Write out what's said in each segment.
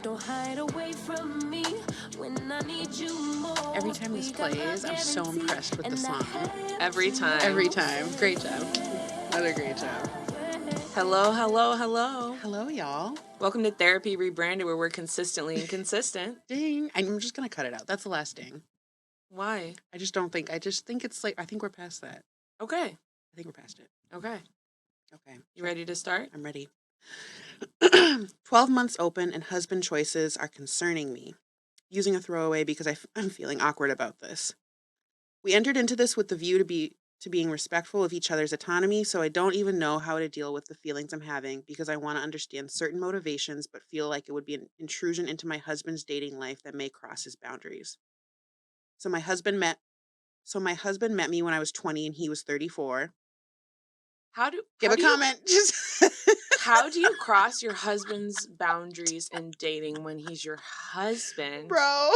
Don't hide away from me when I need you more. Every time this plays, I'm so impressed with the song. Every time. Every time. Great job. Another great job. Hello, hello, hello. Hello, y'all. Welcome to Therapy Rebranded, where we're consistently inconsistent. Ding. I'm just going to cut it out. That's the last ding. Why? I just think it's like, I think we're past that. Okay. I think we're past it. Okay. Okay. You ready to start? I'm ready. 12 months open and husband choices are concerning me. Using a throwaway because I'm feeling awkward about this. We entered into this with the view to being respectful of each other's autonomy, so I don't even know how to deal with the feelings I'm having because I want to understand certain motivations but feel like it would be an intrusion into my husband's dating life that may cross his boundaries. So my husband met me when I was 20 and he was 34. Give a comment. How do you cross your husband's boundaries in dating when he's your husband? Bro,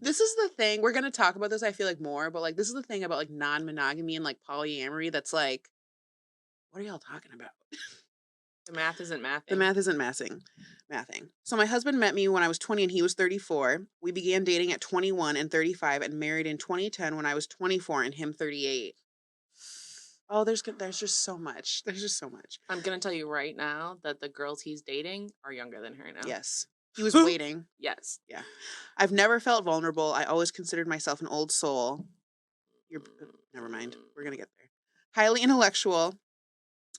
this is the thing. We're going to talk about this, I feel like, more, but like this is the thing about like non-monogamy and like polyamory that's like, what are y'all talking about? The math isn't mathing. The math isn't mathing. So my husband met me when I was 20 and he was 34. We began dating at 21 and 35 and married in 2010 when I was 24 and him 38. Oh, there's just so much. There's just so much. I'm going to tell you right now that the girls he's dating are younger than her now. Yes. He was waiting. Yes. Yeah. I've never felt vulnerable. I always considered myself an old soul. Never mind. We're going to get there. Highly intellectual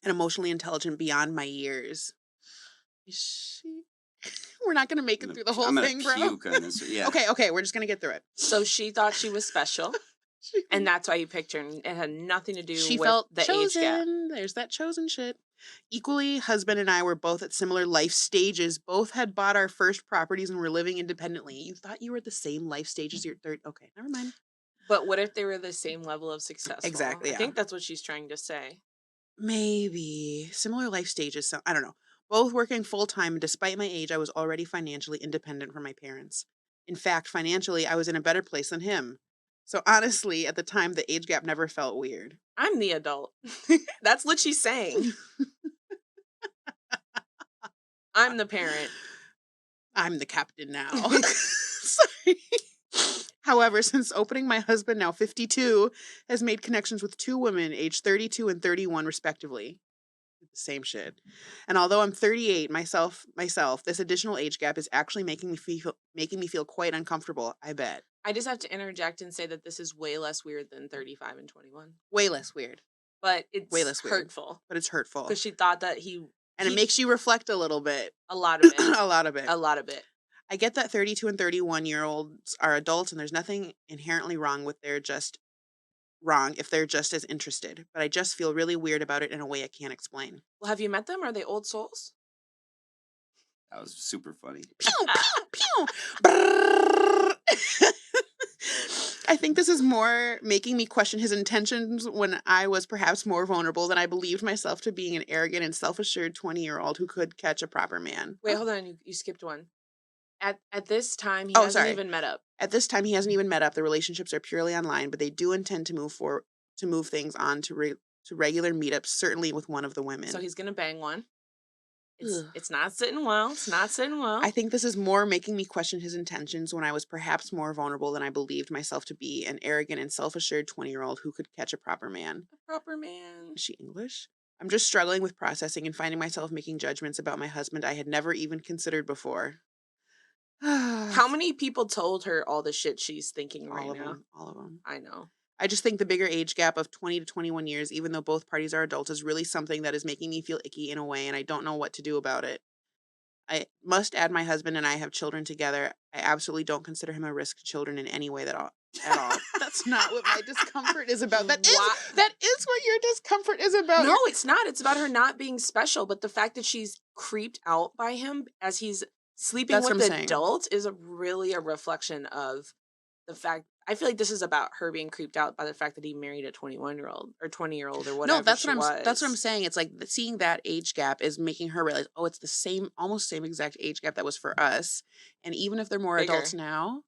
and emotionally intelligent beyond my years. We're not going to make it through the whole thing, bro. Puke on this. Yeah. Okay. We're just going to get through it. So she thought she was special. And that's why you picked her. And it had nothing to do she with felt the chosen. age gap. There's that chosen shit. Equally, husband and I were both at similar life stages. Both had bought our first properties and were living independently. You thought you were at the same life stage as your third. Okay, never mind. But what if they were the same level of success? Exactly. Yeah. I think that's what she's trying to say. Maybe. Similar life stages. So, I don't know. Both working full time. Despite my age, I was already financially independent from my parents. In fact, financially, I was in a better place than him. So honestly, at the time, the age gap never felt weird. I'm the adult. That's what she's saying. I'm the parent. I'm the captain now. Sorry. However, since opening, my husband, now 52, has made connections with two women aged 32 and 31 respectively. The same shit. And although I'm 38 myself, this additional age gap is actually making me feel quite uncomfortable, I bet. I just have to interject and say that this is way less weird than 35 and 21. Way less weird. But it's way less hurtful. Weird. But it's hurtful. Because she thought that it makes you reflect a little bit. A lot of it. A lot of it. A lot of it. I get that 32 and 31-year-olds are adults and there's nothing inherently wrong if they're just as interested. But I just feel really weird about it in a way I can't explain. Well, have you met them? Are they old souls? That was super funny. Pew, pew, pew. I think this is more making me question his intentions when I was perhaps more vulnerable than I believed myself to being an arrogant and self-assured 20-year-old who could catch a proper man. Wait, hold on. You skipped one. At this time, he hasn't even met up. At this time, he hasn't even met up. The relationships are purely online, but they do intend to move things on to regular meetups, certainly with one of the women. So he's going to bang one. It's not sitting well. It's not sitting well. I think this is more making me question his intentions when I was perhaps more vulnerable than I believed myself to be, an arrogant and self-assured 20-year-old who could catch a proper man. A proper man. Is she English? I'm just struggling with processing and finding myself making judgments about my husband I had never even considered before. How many people told her all the shit she's thinking right now? All of them. I know. I just think the bigger age gap of 20 to 21 years, even though both parties are adults, is really something that is making me feel icky in a way, and I don't know what to do about it. I must add my husband and I have children together. I absolutely don't consider him a risk to children in any way at all. That's not what my discomfort is about. That is what your discomfort is about. No, it's not. It's about her not being special, but the fact that she's creeped out by him as he's sleeping with adults is really a reflection of the fact. I feel like this is about her being creeped out by the fact that he married a 21-year-old or 20-year-old or whatever. No, that's what I'm saying. It's like seeing that age gap is making her realize, oh, it's the almost same exact age gap that was for us. And even if they're more adults now,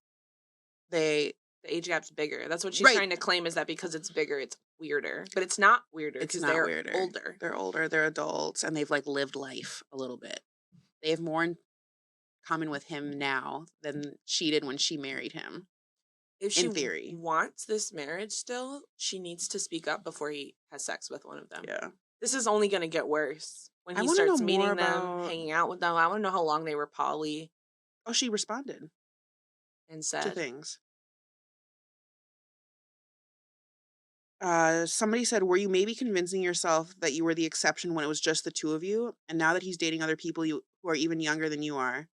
the age gap's bigger. That's what she's trying to claim, is that because it's bigger, it's weirder. But it's not weirder because they're older. They're older. They're adults, and they've like lived life a little bit. They have more common with him now than she did when she married him. If she In theory. wants this marriage still, she needs to speak up before he has sex with one of them. Yeah. This is only going to get worse when I he wanna starts know meeting more them, about- hanging out with them. I want to know how long they were poly Oh, she responded and to said, things. Somebody said, were you maybe convincing yourself that you were the exception when it was just the two of you? And now that he's dating other people who are even younger than you are,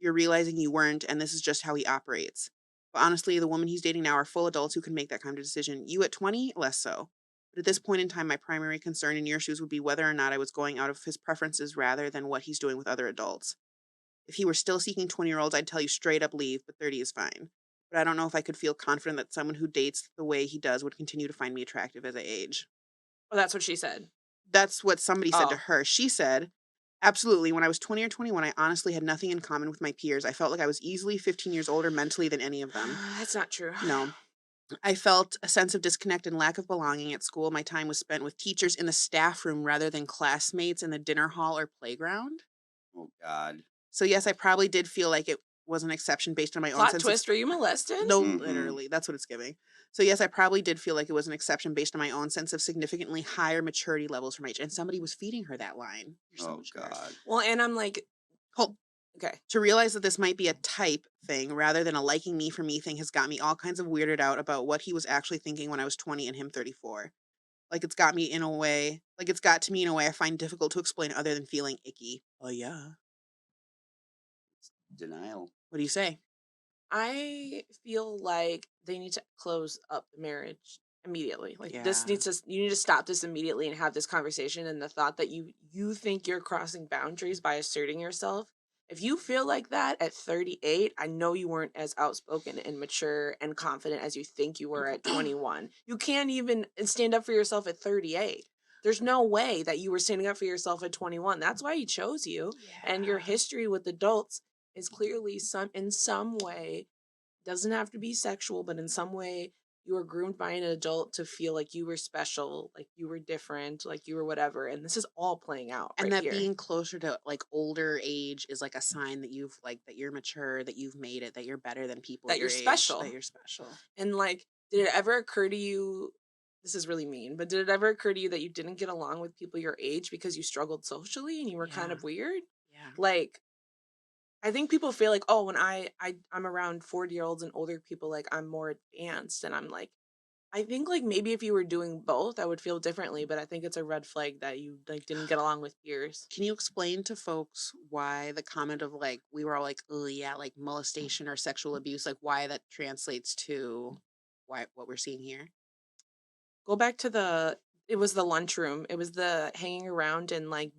you're realizing you weren't, and this is just how he operates. But honestly, the women he's dating now are full adults who can make that kind of decision. You at 20, less so. But at this point in time, my primary concern in your shoes would be whether or not I was going out of his preferences rather than what he's doing with other adults. If he were still seeking 20-year-olds, I'd tell you straight up leave, but 30 is fine. But I don't know if I could feel confident that someone who dates the way he does would continue to find me attractive as I age. oh, that's what she said. That's what somebody said to Oh. her. She said, absolutely. When I was 20 or 21, I honestly had nothing in common with my peers. I felt like I was easily 15 years older mentally than any of them. That's not true. No. I felt a sense of disconnect and lack of belonging at school. My time was spent with teachers in the staff room rather than classmates in the dinner hall or playground. Oh, God. So yes, I probably did feel like it was an exception based on my own Plot sense twist, of... were you molested? No, Mhm. literally. That's what it's giving. So yes, I probably did feel like it was an exception based on my own sense of significantly higher maturity levels from age. And somebody was feeding her that line. You're so Oh, mature. God. Well, and I'm like, Hold. okay. To realize that this might be a type thing rather than a liking me for me thing has got me all kinds of weirded out about what he was actually thinking when I was 20 and him 34. Like it's got me in a way, like it's got to me in a way I find difficult to explain other than feeling icky. Oh yeah. Denial. What do you say? I feel like they need to close up the marriage immediately. Like this Yeah. needs to, you need to stop this immediately and have this conversation. And the thought that you think you're crossing boundaries by asserting yourself. If you feel like that at 38, I know you weren't as outspoken and mature and confident as you think you were at 21. You can't even stand up for yourself at 38. There's no way that you were standing up for yourself at 21. That's why he chose you. And your history with adults is clearly in some way, doesn't have to be sexual, but in some way you were groomed by an adult to feel like you were special, like you were different, like you were whatever. And this is all playing out And right that here. being closer to like older age is like a sign that you've like that you're mature, that you've made it, that you're better than people That your you're age, special. that you're special. And like, did it ever occur to you, this is really mean, but did it ever occur to you that you didn't get along with people your age because you struggled socially and you were kind of weird? Yeah. Like, I think people feel like, oh, when I'm around 40-year-olds and older people, like I'm more advanced, and I'm like, I think like maybe if you were doing both, I would feel differently, but I think it's a red flag that you like didn't get along with peers. Can you explain to folks why the comment of like we were all like, oh yeah, like molestation or sexual abuse, like why that translates to what we're seeing here? Go back to it was the lunchroom. It was the hanging around and like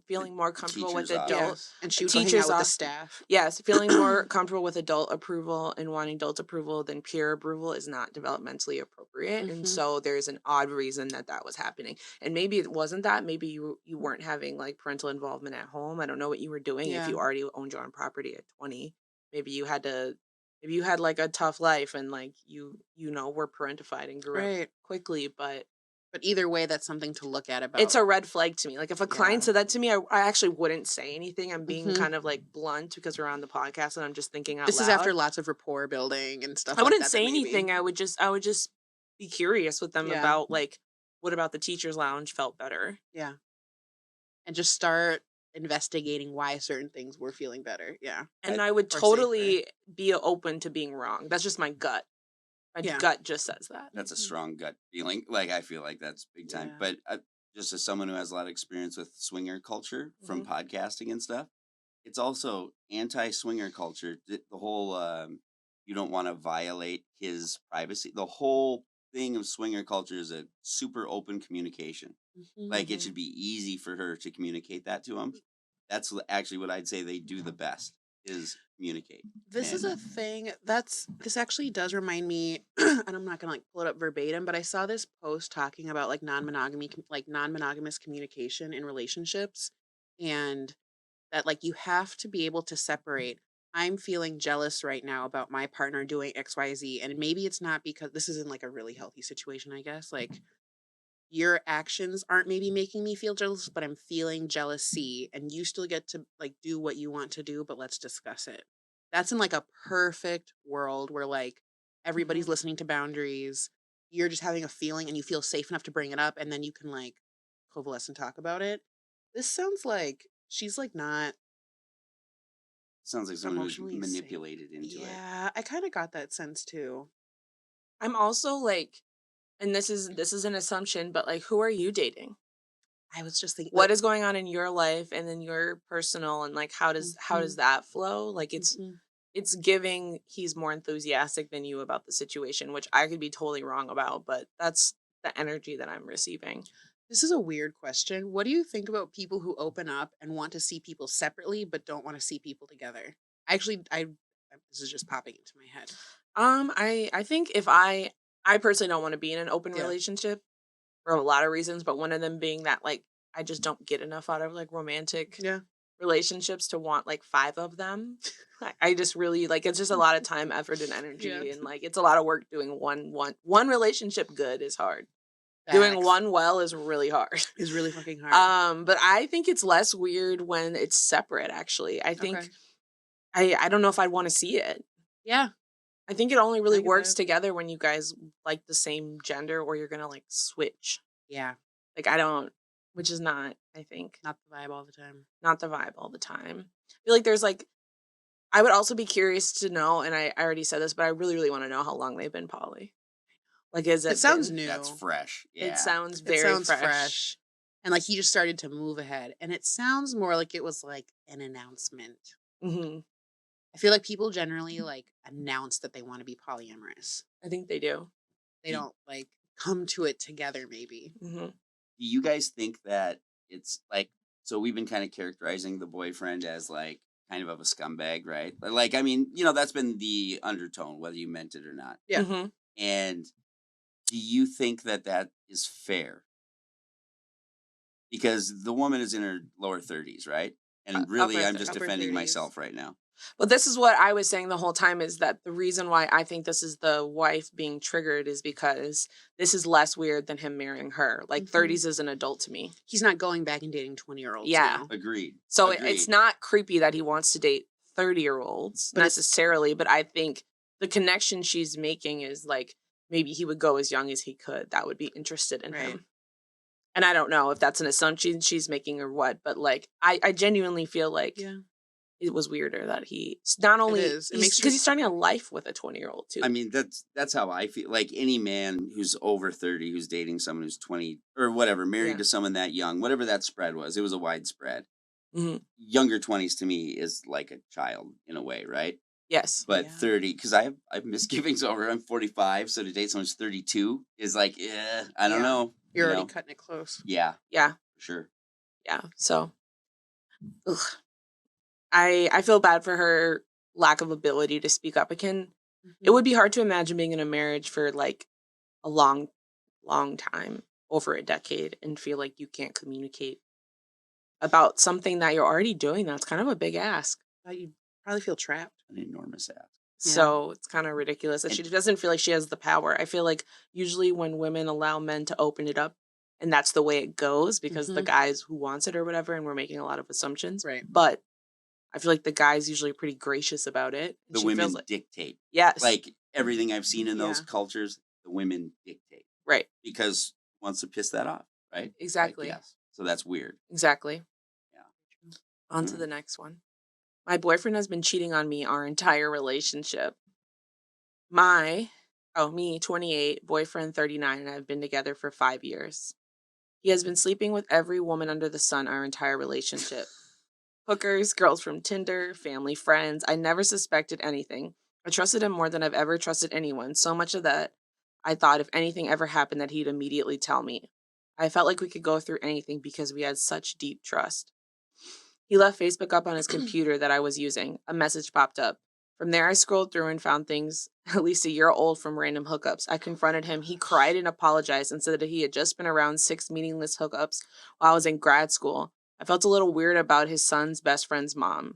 feeling more comfortable with teacher's adult office. And she would go hang out with the staff. Yes, feeling more comfortable with adult approval and wanting adult approval than peer approval is not developmentally appropriate. And Mhm. so there's an odd reason that was happening. And maybe it wasn't that. Maybe you weren't having like parental involvement at home. I don't know what you were doing. If Yeah. you already owned your own property at 20, maybe you had like a tough life and like you were parentified and grew up Right. quickly, but either way, that's something to look at about. it's a red flag to me. Like if a client Yeah. said that to me, I actually wouldn't say anything. I'm being Mhm. kind of like blunt because we're on the podcast and I'm just thinking out This loud. is after lots of rapport building and stuff. I wouldn't like that say that maybe- anything. I would just be curious with them Yeah. about like what about the teacher's lounge felt better. Yeah. And just start investigating why certain things were feeling better. Yeah. And I would Or safer. totally be open to being wrong. That's just my gut. My Yeah. gut just says that. That's a strong gut feeling. Like, I feel like that's big time. Yeah. But just as someone who has a lot of experience with swinger culture from podcasting and stuff, it's also anti-swinger culture. The whole you don't want to violate his privacy. The whole thing of swinger culture is a super open communication. Mhm. Like, it should be easy for her to communicate that to him. That's actually what I'd say they do the best is communicate. This is And- a thing this actually does remind me, and I'm not gonna like pull it up verbatim, but I saw this post talking about like non-monogamous communication in relationships, and that like you have to be able to separate. I'm feeling jealous right now about my partner doing XYZ, and maybe it's not because this isn't like a really healthy situation, I guess. Like your actions aren't maybe making me feel jealous, but I'm feeling jealousy, and you still get to like do what you want to do, but let's discuss it. That's in like a perfect world where like everybody's listening to boundaries. You're just having a feeling and you feel safe enough to bring it up, and then you can like coalesce and talk about it. This sounds like she's like not Sounds like someone who's emotionally safe. manipulated into it. Yeah, I kind of got that sense too. I'm also like, and this is an assumption, but like, who are you dating? I was just thinking, What is going on in your life and then your personal, and like how does that flow? Like it's giving he's more enthusiastic than you about the situation, which I could be totally wrong about, but that's the energy that I'm receiving. This is a weird question. What do you think about people who open up and want to see people separately but don't want to see people together? Actually, this is just popping into my head. I think if I personally don't want to be in an open relationship for a lot of reasons, but one of them being that like I just don't get enough out of like romantic relationships to want like 5 of them. I just really like it's just a lot of time, effort, and energy, and like it's a lot of work doing one relationship good is hard. Doing one well is really hard. Is really fucking hard. But I think it's less weird when it's separate, actually. I think I don't know if I'd want to see it. Yeah. I think it only really works together when you guys like the same gender or you're gonna like switch. Yeah. Like I don't, which is not, I think. Not the vibe all the time. Not the vibe all the time. I feel like there's like, I would also be curious to know, and I already said this, but I really, really want to know how long they've been poly. Like, is it? It sounds new. That's fresh. Yeah. It sounds very fresh. And like he just started to move ahead. And it sounds more like it was like an announcement. Mm-hmm. I feel like people generally like announce that they want to be polyamorous. I think they do. They don't like come to it together, maybe. Mm-hmm. Do you guys think that it's like, so we've been kind of characterizing the boyfriend as like kind of a scumbag, right? But like, I mean, you know, that's been the undertone, whether you meant it or not. Yeah. Mm-hmm. And do you think that that is fair? Because the woman is in her lower 30s, right? And really, I'm just defending 30s. myself right now. But this is what I was saying the whole time is that the reason why I think this is the wife being triggered is because this is less weird than him marrying her. Like 30s is an adult to me. He's not going back and dating 20-year-olds. Yeah. Now. Agreed. So it's not creepy that he wants to date 30-year-olds necessarily, but I think the connection she's making is like maybe he would go as young as he could. That would be interested in him. And I don't know if that's an assumption she's making or what, but like I genuinely feel like it was weirder that he not only because he's starting a life with a 20-year-old too. I mean, that's how I feel. Like any man who's over 30 who's dating someone who's 20 or whatever, married to someone that young, whatever that spread was, it was a wide spread. Mm-hmm. Younger 20s to me is like a child in a way, right? Yes. But 30, because I have misgivings over. I'm 45, so to date someone who's 32 is like, I don't know. You're already cutting it close. Yeah. Yeah. For sure. Yeah. So, I feel bad for her lack of ability to speak up. It would be hard to imagine being in a marriage for like a long, long time, over a decade, and feel like you can't communicate about something that you're already doing. That's kind of a big ask. You probably feel trapped. An enormous ask. So it's kind of ridiculous that she doesn't feel like she has the power. I feel like usually when women allow men to open it up, and that's the way it goes because the guys who wants it or whatever, and we're making a lot of assumptions. Right. But I feel like the guy's usually pretty gracious about it. The women dictate. Yes. Like everything I've seen in those cultures, the women dictate. Right. Because wants to piss that off, right? Exactly. Like, yes. So that's weird. Exactly. Yeah. On to the next one. My boyfriend has been cheating on me our entire relationship. Me, 28, boyfriend 39, and I've been together for 5 years. He has been sleeping with every woman under the sun our entire relationship. Hookers, girls from Tinder, family, friends. I never suspected anything. I trusted him more than I've ever trusted anyone. So much of that, I thought if anything ever happened that he'd immediately tell me. I felt like we could go through anything because we had such deep trust. He left Facebook up on his computer that I was using. A message popped up. From there, I scrolled through and found things at least a year old from random hookups. I confronted him. He cried and apologized and said that he had just been around 6 meaningless hookups while I was in grad school. I felt a little weird about his son's best friend's mom.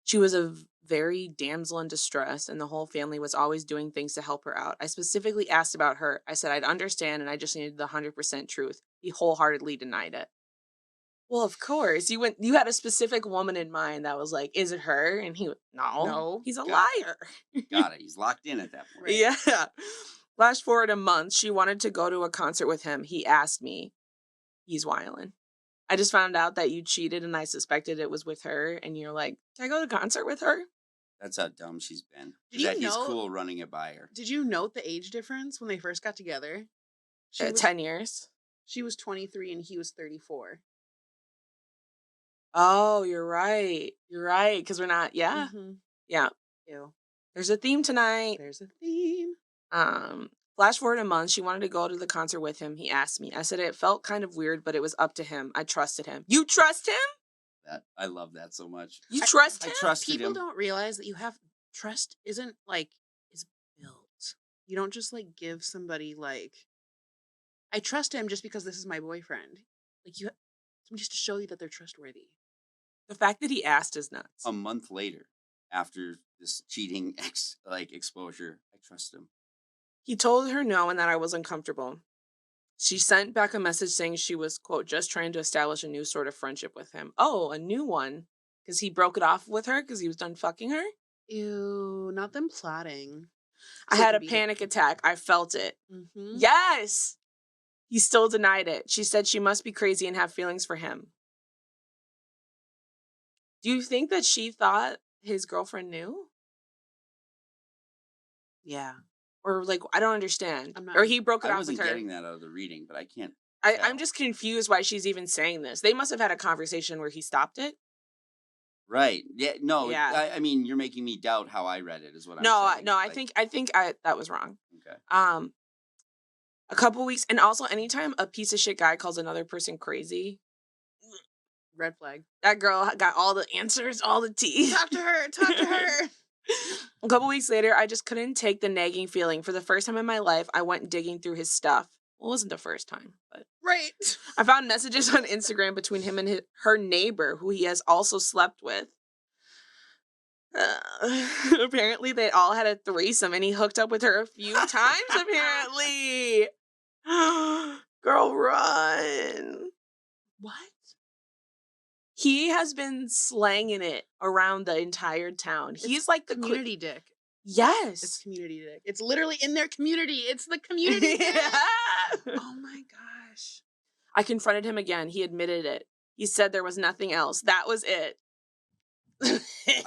She was a very damsel in distress, and the whole family was always doing things to help her out. I specifically asked about her. I said I'd understand, and I just needed the 100% truth. He wholeheartedly denied it. Well, of course, you had a specific woman in mind that was like, is it her? And he, no, he's a liar. Got it. He's locked in at that point. Right. Yeah. Flash forward a month. She wanted to go to a concert with him. He asked me. He's wildin'. I just found out that you cheated, and I suspected it was with her. And you're like, can I go to a concert with her? That's how dumb she's been. Did He's cool running it by her. Did you note the age difference when they first got together? 10 years. She was 23 and he was 34. Oh, you're right. You're right. Because we're not, yeah. Mm-hmm. Yeah. Ew. There's a theme tonight. There's a theme. Flash forward a month. She wanted to go to the concert with him. He asked me. I said it felt kind of weird, but it was up to him. I trusted him. You trust him? I love that so much. You trust him? I trusted People him. don't realize that trust isn't is built. You don't just give somebody I trust him just because this is my boyfriend. Just to show you that they're trustworthy. The fact that he asked is nuts. A month later, after this cheating exposure, I trust him. He told her no and that I was uncomfortable. She sent back a message saying she was, quote, just trying to establish a new sort of friendship with him. Oh, a new one. Because he broke it off with her because he was done fucking her? Ew, not them plotting. I had a panic attack. I felt it. Mm-hmm. Yes! He still denied it. She said she must be crazy and have feelings for him. Do you think that she thought his girlfriend knew? Yeah. Or I don't understand. Or he broke it off with her. I wasn't getting that out of the reading, but I can't. I'm just confused why she's even saying this. They must have had a conversation where he stopped it. Right. Yeah. No. Yeah. I mean, you're making me doubt how I read it. Is what I'm saying. No. I think that was wrong. Okay. A couple weeks, and also anytime a piece of shit guy calls another person crazy, red flag. That girl got all the answers, all the tea. Talk to her. A couple weeks later, I just couldn't take the nagging feeling. For the first time in my life, I went digging through his stuff. Well, it wasn't the first time, but right. I found messages on Instagram between him and her neighbor, who he has also slept with. Apparently, they all had a threesome, and he hooked up with her a few times. Apparently, girl, run! What? He has been slanging it around the entire town. He's like the community dick. Yes. It's community dick. It's literally in their community. It's the community dick. Oh my gosh. I confronted him again. He admitted it. He said there was nothing else. That was it.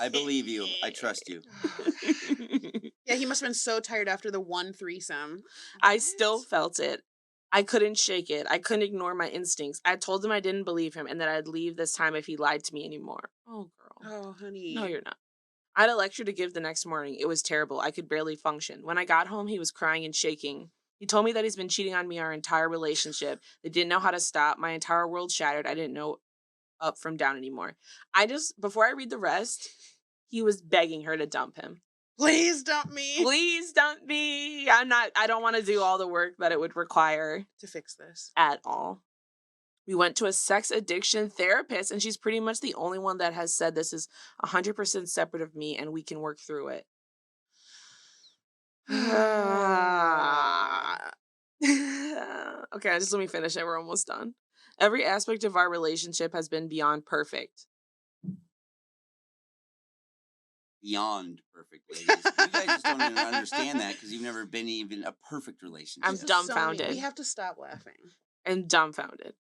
I believe you. I trust you. Yeah, he must have been so tired after the one threesome. I still felt it. I couldn't shake it. I couldn't ignore my instincts. I told him I didn't believe him and that I'd leave this time if he lied to me anymore. Oh, girl. Oh, honey. No, you're not. I had a lecture to give the next morning. It was terrible. I could barely function. When I got home, he was crying and shaking. He told me that he's been cheating on me our entire relationship. They didn't know how to stop. My entire world shattered. I didn't know up from down anymore. Before I read the rest, he was begging her to dump him. Please dump me. Please dump me. I don't want to do all the work that it would require to fix this at all. We went to a sex addiction therapist, and she's pretty much the only one that has said this is 100% separate of me and we can work through it. Okay, just let me finish it. We're almost done. Every aspect of our relationship has been beyond perfect. Beyond perfect, ladies. You guys just don't even understand that because you've never been even a perfect relationship. I'm dumbfounded. We have to stop laughing. I'm dumbfounded.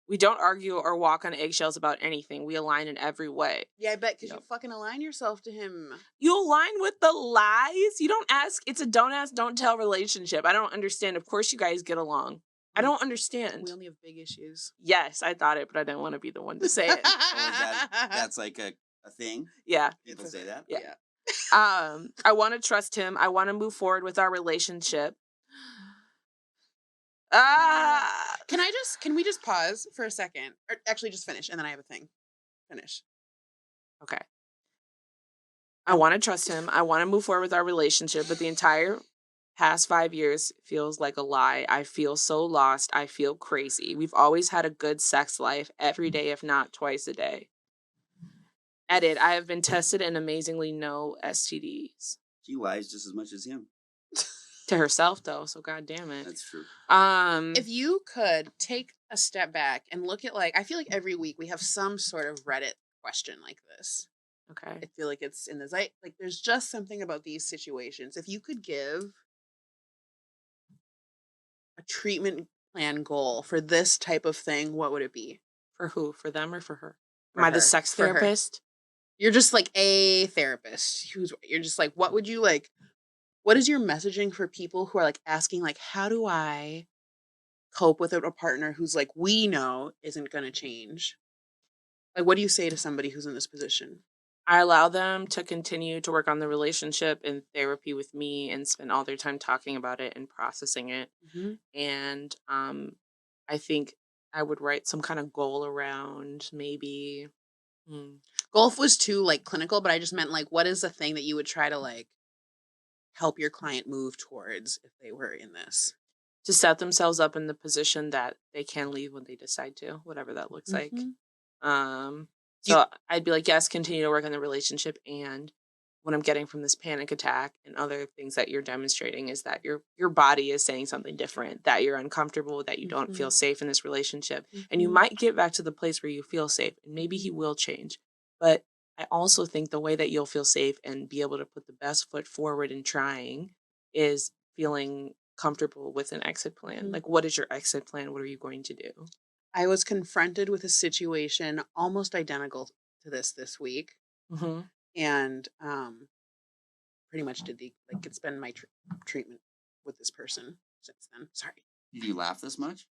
We don't argue or walk on eggshells about anything. We align in every way. Yeah, I bet, because you fucking align yourself to him. You align with the lies? You don't ask. It's a don't ask, don't tell relationship. I don't understand. Of course you guys get along. I don't understand. We only have big issues. Yes, I thought it, but I didn't want to be the one to say it. That's like a thing? Yeah. People say that? Yeah. I want to trust him. I want to move forward with our relationship. Can we just pause for a second? Or actually just finish, and then I have a thing. Finish. Okay. I want to trust him. I want to move forward with our relationship, but the entire past 5 years feels like a lie. I feel so lost. I feel crazy. We've always had a good sex life every day, if not twice a day. Edit. I have been tested and amazingly no STDs. She lies just as much as him. To herself, though, so God damn it. That's true. If you could take a step back and look at, like, I feel like every week we have some sort of Reddit question like this. Okay. I feel like it's in the like there's just something about these situations. If you could give a treatment plan goal for this type of thing, what would it be? For who? For them or for her? For Am I the her. sex For her. therapist? You're just like a therapist. You're just like, what would you like? What is your messaging for people who are like asking, like, how do I cope with a partner who's like, we know isn't going to change? Like, what do you say to somebody who's in this position? I allow them to continue to work on the relationship in therapy with me and spend all their time talking about it and processing it. Mm-hmm. And I think I would write some kind of goal around maybe. Golf was too like clinical, but I just meant like, what is the thing that you would try to like help your client move towards if they were in this? To set themselves up in the position that they can leave when they decide to, whatever that looks like. So I'd be like, yes, continue to work on the relationship. And what I'm getting from this panic attack and other things that you're demonstrating is that your body is saying something different, that you're uncomfortable, that you don't feel safe in this relationship. And you might get back to the place where you feel safe, and maybe he will change. But I also think the way that you'll feel safe and be able to put the best foot forward in trying is feeling comfortable with an exit plan. Like, what is your exit plan? What are you going to do? I was confronted with a situation almost identical to this week. Mm-hmm. And pretty much did it's been my treatment with this person since then. Sorry. Did you laugh this much?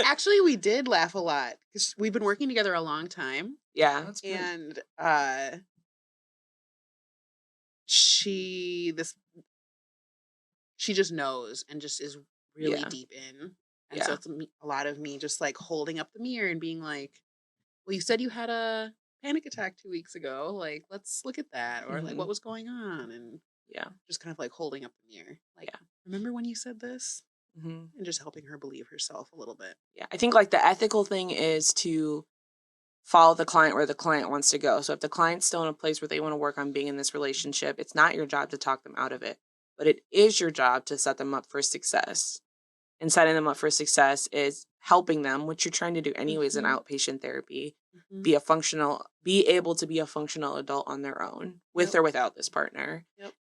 Actually, we did laugh a lot because we've been working together a long time. Yeah. That's good. And she just knows and just is really deep in. And so it's a lot of me just like holding up the mirror and being like, well, you said you had a panic attack 2 weeks ago. Like, let's look at that. Or like, what was going on? And just kind of like holding up the mirror. Like, remember when you said this? And just helping her believe herself a little bit. Yeah. I think like the ethical thing is to follow the client where the client wants to go. So if the client's still in a place where they want to work on being in this relationship, it's not your job to talk them out of it, but it is your job to set them up for success. And setting them up for success is helping them, which you're trying to do anyways in outpatient therapy, be able to be a functional adult on their own, with or without this partner.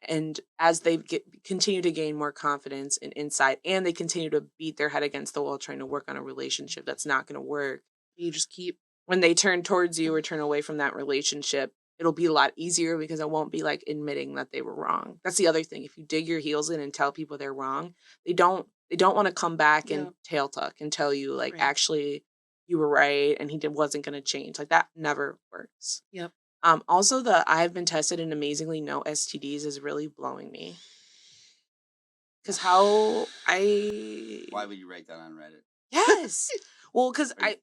And as they continue to gain more confidence and insight, and they continue to beat their head against the wall trying to work on a relationship that's not going to work, you just keep, when they turn towards you or turn away from that relationship, it'll be a lot easier because it won't be like admitting that they were wrong. That's the other thing. If you dig your heels in and tell people they're wrong, they don't want to come back and tail tuck and tell you like, actually you were right and he wasn't going to change. Like that never works. Also the I've been tested and amazingly no STDs is really blowing me. Because why would you write that on Reddit? Yes. Well, because that's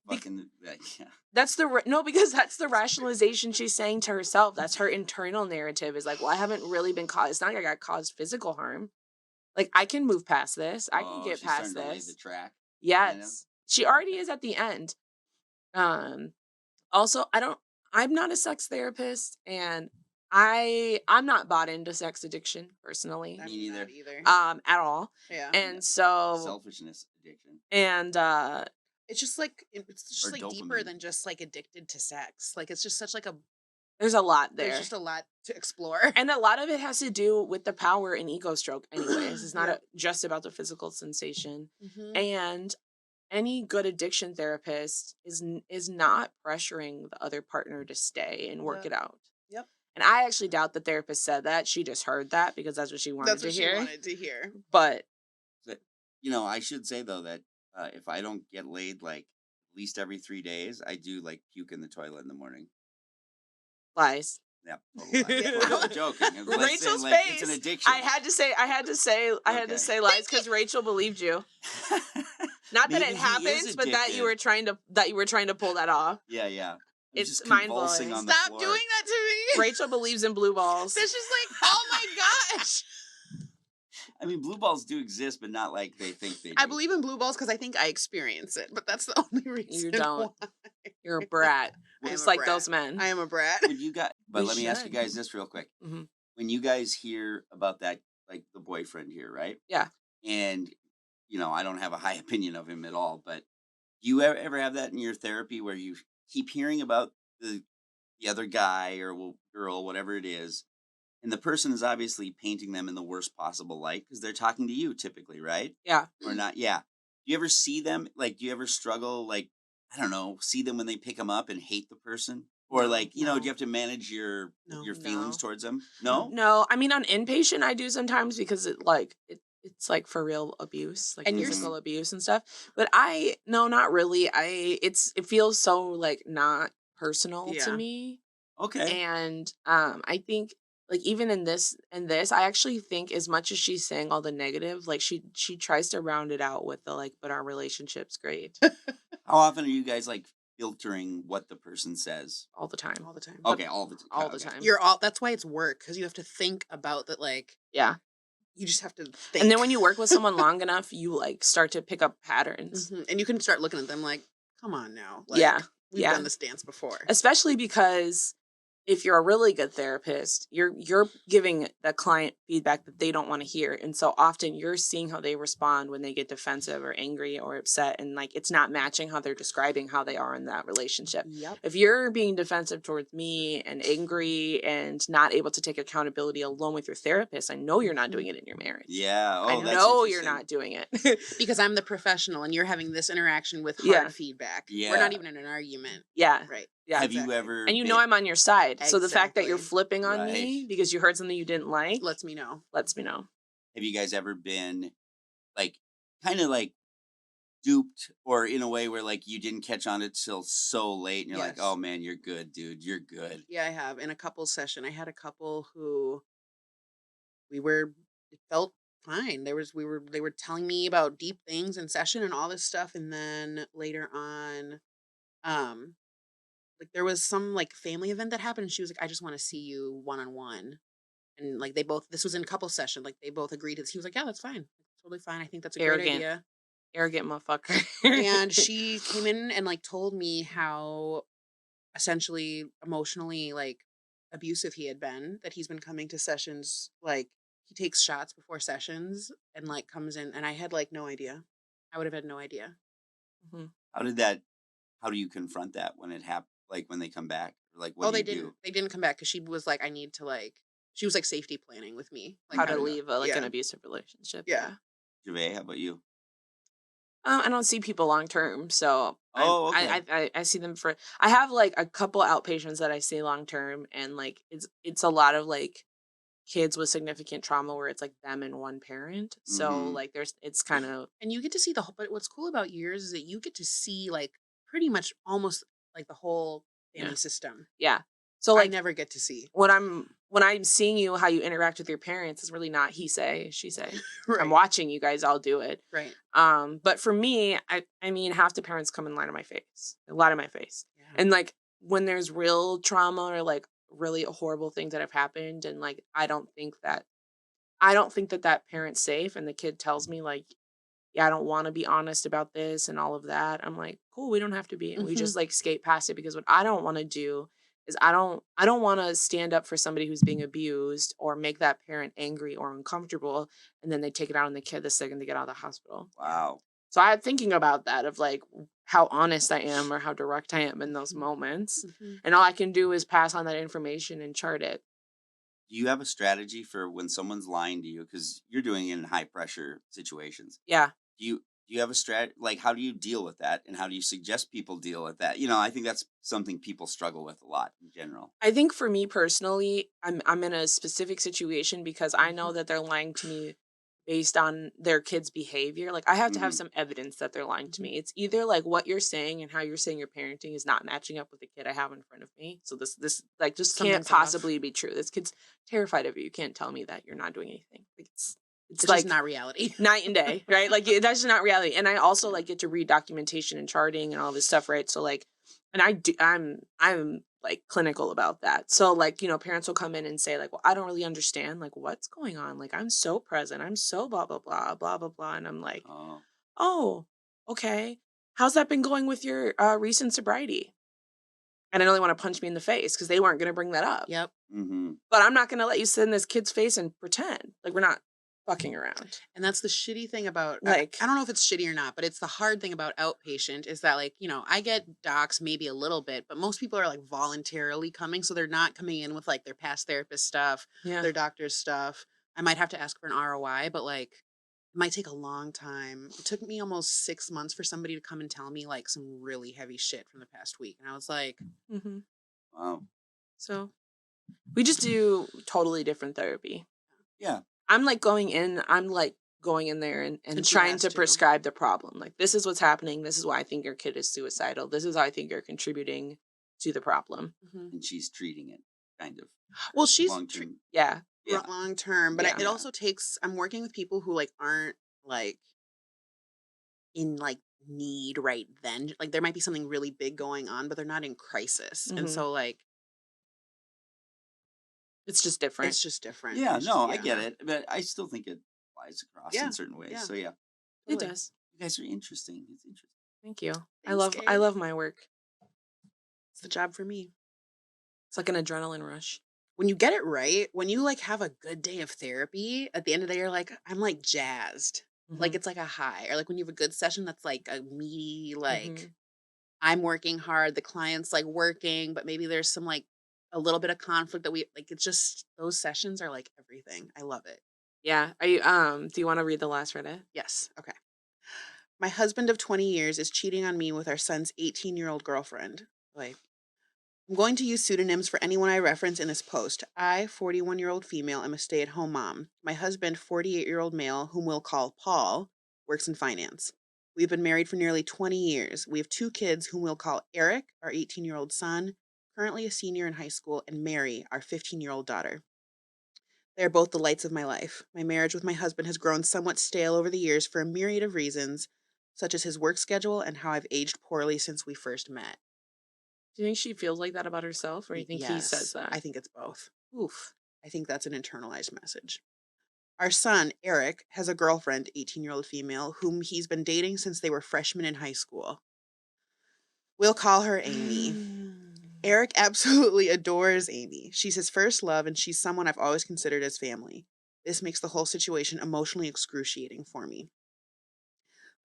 because that's the rationalization she's saying to herself. That's her internal narrative is like, well, I haven't really been caused. It's not like I got caused physical harm. Like I can move past this. I can get past this. To lay the track. Yes. You know? She already is at the end. Also, I'm not a sex therapist and I'm not bought into sex addiction personally. Me neither. At all. Yeah. And so selfishness addiction. And it's just like deeper than just like addicted to sex. Like it's just such like there's a lot there. There's just a lot to explore. And a lot of it has to do with the power and ego stroke anyways. It's not just about the physical sensation. And any good addiction therapist is not pressuring the other partner to stay and work it out. And I actually doubt the therapist said that. She just heard that because that's what she wanted to hear. She wanted to hear. But I should say though that if I don't get laid like at least every 3 days, I do like puke in the toilet in the morning. Lies. Yeah, I'm joking. Rachel's like, face. It's an addiction. I had to say lies because Rachel believed you. Not that it happens, but that you were trying to pull that off. Yeah. It's mind-blowing. Stop doing that to me. Rachel believes in blue balls. This is like, oh my gosh. I mean, blue balls do exist, but not like they think they do. I believe in blue balls because I think I experience it, but that's the only reason. You don't. Why. You're a brat. Just like those men. I am a brat. Would you guys? But let me ask you guys this real quick. Mm-hmm. When you guys hear about that, like the boyfriend here, right? Yeah. And I don't have a high opinion of him at all, but do you ever have that in your therapy where you keep hearing about the other guy or girl, whatever it is, and the person is obviously painting them in the worst possible light because they're talking to you typically, right? Yeah. Or not? Yeah. Do you ever see them? Like, do you ever struggle? Like, I don't know, see them when they pick them up and hate the person, or No, like, do no. you have to manage your feelings No. towards them? No. No, I mean on inpatient I do sometimes because it's like for real abuse, like And physical abuse and stuff. But no, not really. It feels so like not personal to Yeah. me. Okay. And I think like even in this I actually think as much as she's saying all the negative, like she tries to round it out with the like, but our relationship's great. How often are you guys like filtering what the person says? All the time. All the time. Okay, all the time. All the time. That's why it's work, because you have to think about that, like, yeah. You just have to think. And then when you work with someone long enough, you like start to pick up patterns. Mm-hmm. And you can start looking at them like, come on now. Like, yeah. We've done this dance before. Especially because if you're a really good therapist, you're giving the client feedback that they don't want to hear. And so often you're seeing how they respond when they get defensive or angry or upset. And like, it's not matching how they're describing how they are in that relationship. Yep. If you're being defensive towards me and angry and not able to take accountability alone with your therapist, I know you're not doing it in your marriage. Yeah. I know you're not doing it. Because I'm the professional and you're having this interaction with hard feedback. Yeah. We're not even in an argument. Yeah. Right. Yeah. Have you ever? And I'm on your side. Exactly. So the fact that you're flipping on Right. me because you heard something you didn't like lets me know. Have you guys ever been like kind of like duped, or in a way where like you didn't catch on it till so late and you're like, oh man, you're good, dude. You're good. Yeah, I have. In a couples session, I had a couple who it felt fine. They were telling me about deep things in session and all this stuff. And then later on, like there was some like family event that happened and she was like, I just want to see you one-on-one. And like this was in couple session, like they both agreed to this. He was like, yeah, that's fine. Totally fine. I think that's a great idea. Arrogant motherfucker. And she came in and like told me how essentially emotionally like abusive he had been, that he's been coming to sessions, like he takes shots before sessions and like comes in, and I had like no idea. I would have had no idea. Mm-hmm. How do you confront that when it happens? Like when they come back, like what do you do? They didn't come back because she was like, I need to like, she was like safety planning with me, like how to leave an abusive relationship. Yeah. Gervais, how about you? I don't see people long term, so okay. I see them for. I have like a couple outpatients that I see long term, and like it's a lot of like kids with significant trauma where it's like them and one parent. So like it's kind of, and you get to see but what's cool about yours is that you get to see like pretty much almost like the whole family system. Yeah. So like I never get to see when I'm seeing you, how you interact with your parents is really not he say, she say. Right. I'm watching you guys all do it. Right. But for me, I mean, half the parents come in line of my face, a lot of my face. Yeah. And like when there's real trauma or like really horrible things that have happened, and like I don't think that parent's safe, and the kid tells me like, yeah, I don't want to be honest about this and all of that. I'm like, cool, we don't have to be. And we just like skate past it, because what I don't want to do is I don't want to stand up for somebody who's being abused or make that parent angry or uncomfortable, and then they take it out on the kid the second they get out of the hospital. Wow. So I'm thinking about that, of like how honest I am or how direct I am in those moments. And all I can do is pass on that information and chart it. Do you have a strategy for when someone's lying to you? Because you're doing it in high pressure situations. Yeah. Do you have a strat? Like, how do you deal with that, and how do you suggest people deal with that? I think that's something people struggle with a lot in general. I think for me personally, I'm in a specific situation because I know that they're lying to me based on their kid's behavior. Like I have to have some evidence that they're lying to me. It's either like what you're saying and how you're saying your parenting is not matching up with the kid I have in front of me. So this like just can't possibly be true. This kid's terrified of you. You can't tell me that you're not doing anything. Like it's like just not reality. Night and day, right? Like that's just not reality. And I also like get to read documentation and charting and all this stuff, right? So like, and I'm like clinical about that. So like, parents will come in and say like, well, I don't really understand like what's going on. Like I'm so present. I'm so blah, blah, blah, blah, blah, blah. And I'm like, oh, okay. How's that been going with your recent sobriety? And I know they want to punch me in the face because they weren't going to bring that up. Yep. Mm-hmm. But I'm not going to let you sit in this kid's face and pretend like we're not fucking around. And that's the shitty thing about, Like, I don't know if it's shitty or not, but it's the hard thing about outpatient is that, like, you know, I get docs maybe a little bit, but most people are like voluntarily coming. So they're not coming in with like their past therapist stuff, yeah. their doctor's stuff. I might have to ask for an ROI, but like, it might take a long time. It took me almost 6 months for somebody to come and tell me like some really heavy shit from the past week. And I was like, Mm-hmm. Wow. So we just do totally different therapy. Yeah. I'm like going in there and And she trying has to to. prescribe the problem. Like, this is what's happening. This is why I think your kid is suicidal. This is how I think you're contributing to the problem. And she's treating it kind of. Well, she's long term. Yeah. Yeah. long term, but Yeah. it also takes, I'm working with people who like aren't like in like need right then. Like there might be something really big going on, but they're not in crisis. And Mhm. so like It's just different. it's just different. Yeah, It's no, just- I get it, but I still think it applies across Yeah, in certain ways. yeah. So yeah, It Totally. does. you guys are interesting. It's interesting. Thank you. I Thanks, I Gabe. love my work. It's the job for me. It's like an adrenaline rush. When you get it right, when you like have a good day of therapy, at the end of the day, you're like, I'm like jazzed. Like Mhm. it's like a high. Or like when you have a good session that's like a meaty, like Mhm. I'm I'm working hard, the client's like working, but maybe there's some like a little bit of conflict that we like. It's just those sessions are like everything. I love it. Yeah. Are you do you want to read the last Reddit? Yes. Okay. My husband of 20 years is cheating on me with our son's 18-year-old girlfriend. Boy. I'm going to use pseudonyms for anyone I reference in this post. I, 41-year-old female, am a stay-at-home mom. My husband, 48-year-old male, whom we'll call Paul, works in finance. We've been married for nearly 20 years. We have 2 kids whom we'll call Eric, our 18-year-old son, currently a senior in high school, and Mary, our 15-year-old daughter. They are both the lights of my life. My marriage with my husband has grown somewhat stale over the years for a myriad of reasons, such as his work schedule and how I've aged poorly since we first met. Do you think she feels like that about herself, or you think he says that? I think it's both. Oof. I think that's an internalized message. Our son, Eric, has a girlfriend, 18-year-old female, whom he's been dating since they were freshmen in high school. We'll call her Amy. Eric absolutely adores Amy. She's his first love, and she's someone I've always considered as family. This makes the whole situation emotionally excruciating for me.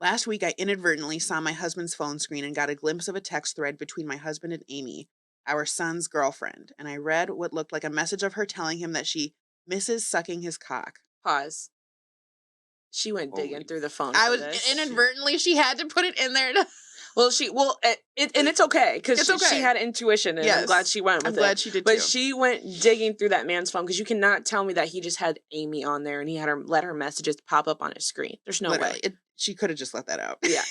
Last week, I inadvertently saw my husband's phone screen and got a glimpse of a text thread between my husband and Amy, our son's girlfriend, and I read what looked like a message of her telling him that she misses sucking his cock. Pause. She went digging Holy through the phone. I for was this. inadvertently, she had to put it in there. And it's okay because It's okay. she had intuition, and I'm glad Yes. she went with I'm it. glad she did But too. she went digging through that man's phone because you cannot tell me that he just had Amy on there and he had her let her messages pop up on his screen. There's no way. She could have just let that out. Yeah.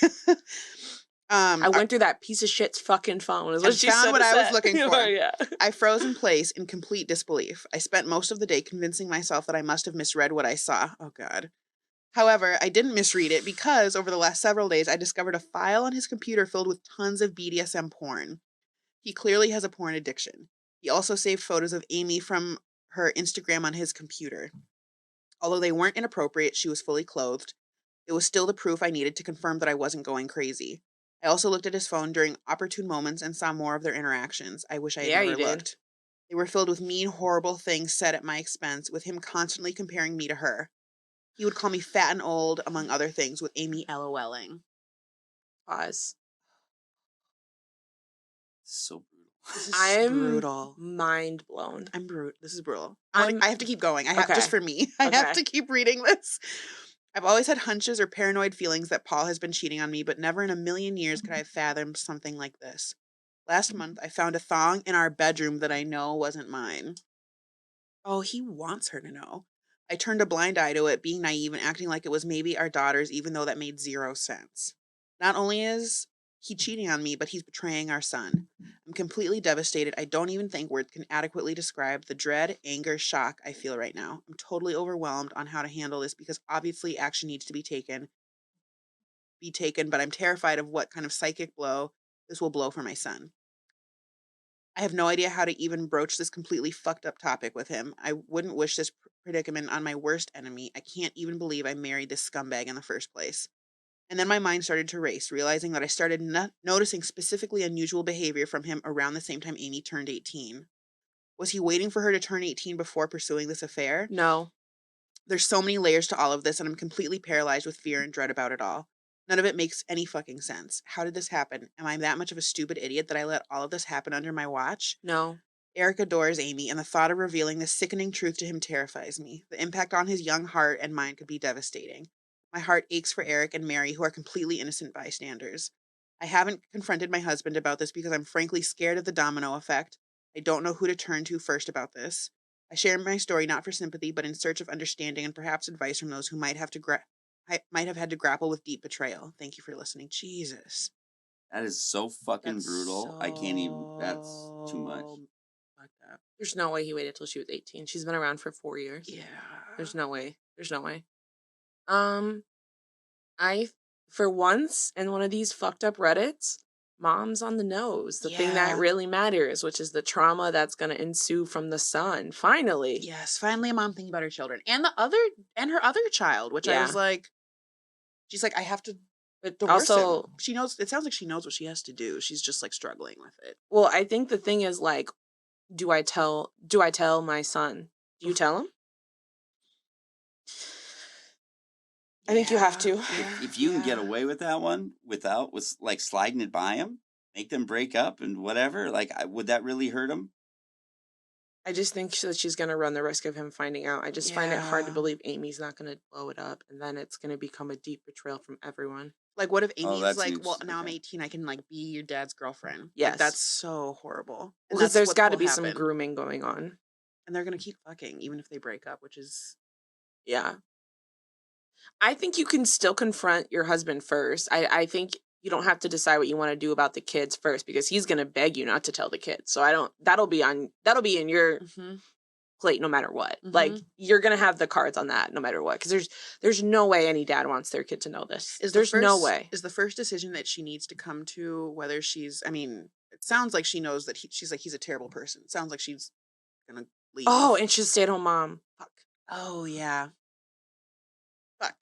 I I went through that piece of shit's fucking phone. Is what and she found said what to I was say. looking for. Yeah. I froze in place in complete disbelief. I spent most of the day convincing myself that I must have misread what I saw. Oh, God. However, I didn't misread it because over the last several days, I discovered a file on his computer filled with tons of BDSM porn. He clearly has a porn addiction. He also saved photos of Amy from her Instagram on his computer. Although they weren't inappropriate, she was fully clothed. It was still the proof I needed to confirm that I wasn't going crazy. I also looked at his phone during opportune moments and saw more of their interactions. I wish I had Yeah, never you did. looked. They were filled with mean, horrible things said at my expense, with him constantly comparing me to her. He would call me fat and old, among other things, with Amy LOLing. Pause. So brutal. This is I'm brutal. mind blown. I'm brutal. This is brutal. I'm- I have to keep going. I have Okay. just for me. I have Okay. to keep reading this. I've always had hunches or paranoid feelings that Paul has been cheating on me, but never in a million years could I have fathomed something like this. Last month, I found a thong in our bedroom that I know wasn't mine. Oh, he wants her to know. I turned a blind eye to it, being naive and acting like it was maybe our daughter's, even though that made 0 sense. Not only is he cheating on me, but he's betraying our son. I'm completely devastated. I don't even think words can adequately describe the dread, anger, shock I feel right now. I'm totally overwhelmed on how to handle this because obviously action needs to be taken, but I'm terrified of what kind of psychic blow this will blow for my son. I have no idea how to even broach this completely fucked up topic with him. I wouldn't wish this predicament on my worst enemy. I can't even believe I married this scumbag in the first place. And then my mind started to race, realizing that I started noticing specifically unusual behavior from him around the same time Amy turned 18. Was he waiting for her to turn 18 before pursuing this affair? No. There's so many layers to all of this, and I'm completely paralyzed with fear and dread about it all. None of it makes any fucking sense. How did this happen? Am I that much of a stupid idiot that I let all of this happen under my watch? No. Eric adores Amy, and the thought of revealing this sickening truth to him terrifies me. The impact on his young heart and mind could be devastating. My heart aches for Eric and Mary, who are completely innocent bystanders. I haven't confronted my husband about this because I'm frankly scared of the domino effect. I don't know who to turn to first about this. I share my story not for sympathy, but in search of understanding and perhaps advice from those who might have had to grapple with deep betrayal. Thank you for listening. Jesus. That is so fucking That's brutal. I can't even. That's too much. Fucked up. There's no way he waited till she was 18. She's been around for 4 years. Yeah. There's no way. There's no way. I, for once, in one of these fucked up Reddits, mom's on the nose. The thing that Yeah. really matters, which is the trauma that's going to ensue from the son. Finally. Yes, finally a mom thinking about her children. And her other child, which I Yeah. was like, she's like, I have to But divorce also, him. She knows, it sounds like she knows what she has to do. She's just like struggling with it. well, I think the thing is like, do I tell my son? Do you tell him? I think you have to. If you can get away with that one without like sliding it by him, make them break up and whatever, like would that really hurt him? I just think that she's going to run the risk of him finding out. I just find it hard to Yeah. believe Amy's not going to blow it up, and then it's going to become a deep betrayal from everyone. Like, what if Amy's that's like, news. well, now I'm Okay. 18, I can like be your dad's girlfriend. Yes. Like, that's so horrible. And Because that's there's what got to will be some happen. grooming going on. And they're going to keep fucking even if they break up, which is... Yeah. I think you can still confront your husband first. I think you don't have to decide what you want to do about the kids first, because he's going to beg you not to tell the kids. So that'll be in your plate no matter what. Like, you're going to have the cards on that no matter what. Because there's no way any dad wants their kid to know this. No way. Is the first decision that she needs to come to whether she's, I mean, it sounds like she knows that she's like, he's a terrible person. It sounds like she's going to leave. Oh, and she's a stay-at-home mom. Fuck. Oh, yeah. Fuck.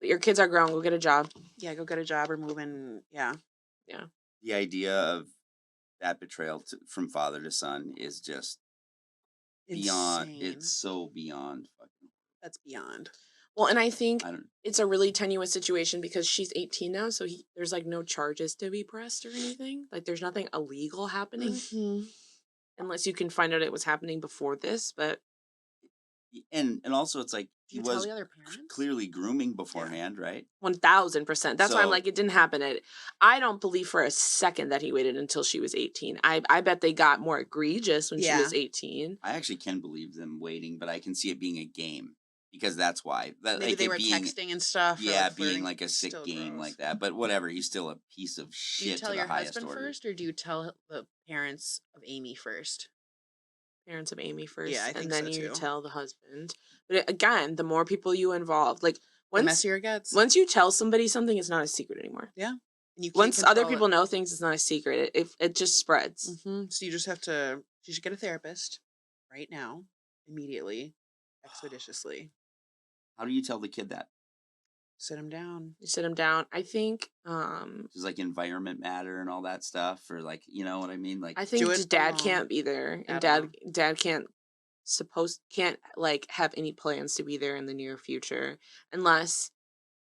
But your kids are grown. Go get a job. Yeah, go get a job or move in. Yeah. Yeah. The idea of that betrayal from father to son is just beyond. Insane. It's so beyond fucking. That's beyond. Well, and I think it's a really tenuous situation because she's 18 now, so there's like no charges to be pressed or anything. Like, there's nothing illegal happening unless you can find out it was happening before this. But and also it's like he was the other parents? clearly grooming beforehand, right? 1000%. That's why I'm like, it didn't happen. I don't believe for a second that he waited until she was 18. I bet they got more egregious when she was 18. I actually can believe them waiting, but I can see it being a game. Because that's why. Maybe like they were texting and stuff. Yeah, being like a sick game like that. But whatever, he's still a piece of shit. Do you tell to your the highest husband order. first, or do you tell the parents of Amy first? Parents of Amy first. Yeah, I think and then so you too. tell the husband. But again, the more people you involve, like The messier it gets. once you tell somebody something, it's not a secret anymore. Yeah. And you can't once other control people it. know things, it's not a secret. It just spreads. So you just have to. You should get a therapist right now, immediately, expeditiously. How do you tell the kid that? Sit him down. You sit him down. I think Does like environment matter and all that stuff, or like, you know what I mean? Like, I think just dad can't be there, and dad can't like have any plans to be there in the near future unless.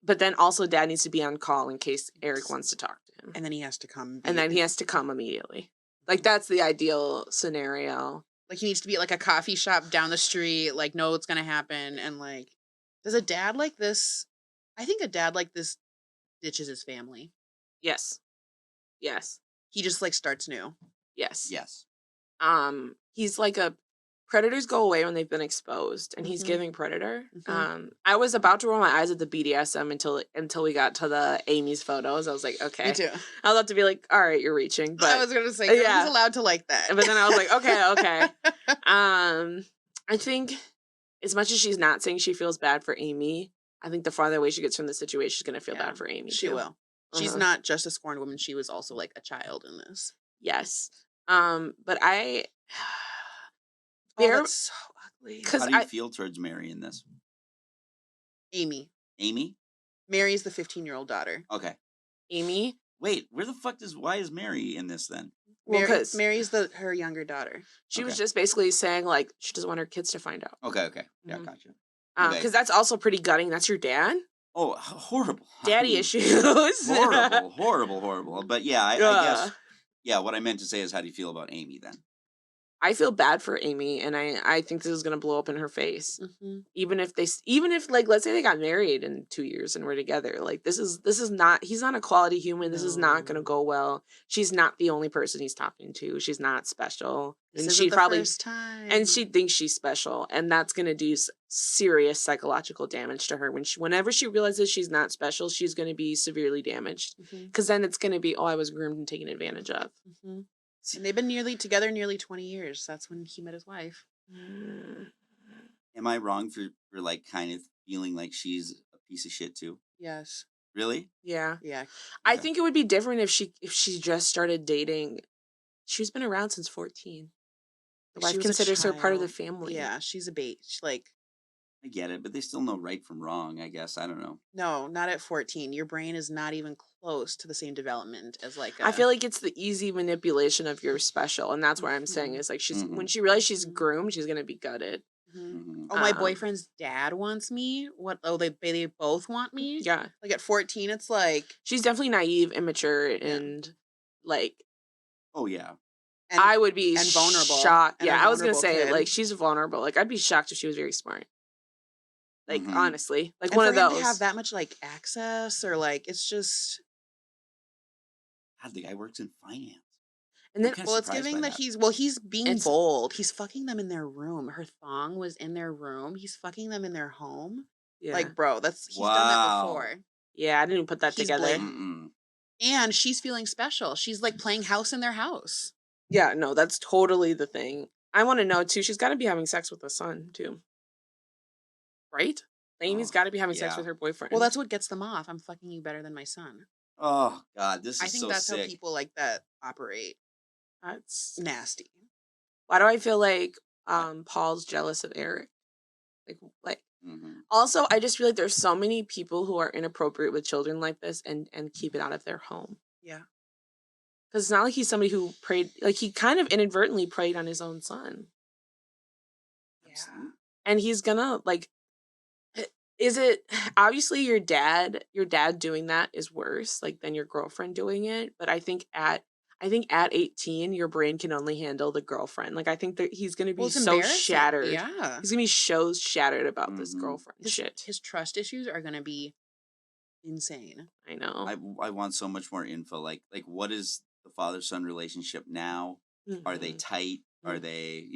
But then also dad needs to be on call in case Eric wants to talk to him, and then he has to come. And then he has to come immediately. Like, that's the ideal scenario. Like, he needs to be at like a coffee shop down the street. Like, know what's gonna happen, and like, does a dad like this? I think a dad like this ditches his family. Yes. He just like starts new. Yes. He's like predators go away when they've been exposed, and he's giving predator. I was about to roll my eyes at the BDSM until we got to the Amy's photos. I was like, okay. Me too. I was about to be like, all right, you're reaching. But I was gonna say, he's allowed to like that. But then I was like, okay. I think as much as she's not saying she feels bad for Amy, I think the farther away she gets from the situation, she's gonna feel bad for Amy. She will. She's not just a scorned woman. She was also like a child in this. Yes. But that's so ugly. How do you feel towards Mary in this? Amy. Mary's the 15-year-old daughter. Okay. Amy. Wait, why is Mary in this then? Well, because Mary's her younger daughter. She was just basically saying like she doesn't want her kids to find out. Okay. Yeah, gotcha. Because that's also pretty gutting. That's your dad. Oh, horrible. Daddy issues. Horrible. But yeah, I guess. Yeah, what I meant to say is, how do you feel about Amy then? I feel bad for Amy, and I think this is gonna blow up in her face. Mm-hmm. Even if like, let's say they got married in 2 years and we're together, like this is not, he's not a quality human. This is not gonna go well. She's not the only person he's talking to. She's not special, and she probably first time. And she thinks she's special, and that's gonna do serious psychological damage to her. Whenever she realizes she's not special, she's gonna be severely damaged, because then it's gonna be, oh, I was groomed and taken advantage of. Mm-hmm. And they've been together nearly 20 years. That's when he met his wife. Am I wrong for like kind of feeling like she's a piece of shit too? Yes. Really? Yeah. Yeah. I think it would be different if she just started dating. She's been around since 14. The wife considers her part of the family. Yeah, she's a bait. I get it, but they still know right from wrong, I guess. I don't know. No, not at 14. Your brain is not even close to the same development as I feel like it's the easy manipulation of you're special, and that's what I'm saying is like when she realizes she's groomed, she's gonna be gutted. Oh, my boyfriend's dad wants me. What? Oh, they both want me. Yeah. Like at 14, it's like she's definitely naive, immature, and like. Oh yeah. And, I would be and vulnerable. Shocked. And yeah, I was gonna say kid. like she's vulnerable. Like I'd be shocked if she was very smart. Like honestly, like and one for of him those to have that much like access or like it's just. God, the guy works in finance. And then, it's giving that he's being bold. He's fucking them in their room. Her thong was in their room. He's fucking them in their home. Yeah. Like, bro, he's done that before. Yeah, I didn't put that together. And she's feeling special. She's like playing house in their house. Yeah, no, that's totally the thing. I want to know too. She's got to be having sex with the son too, right? Amy's got to be having sex with her boyfriend. Well, that's what gets them off. I'm fucking you better than my son. Oh God, this is I think that's sick. how people like that operate. That's nasty. Why do I feel like Paul's jealous of Eric? Like also, I just feel like there's so many people who are inappropriate with children like this and keep it out of their home. Yeah. Because it's not like he's somebody who preyed, like he kind of inadvertently preyed on his own son. Yeah. And he's gonna like, is it obviously your dad doing that is worse like than your girlfriend doing it. But I think at 18, your brain can only handle the girlfriend. Like I think that he's gonna be so shattered. Yeah. He's gonna be so shattered about this girlfriend shit. His trust issues are gonna be insane. I know. I want so much more info. Like what is the father-son relationship now? Are they tight? Are they,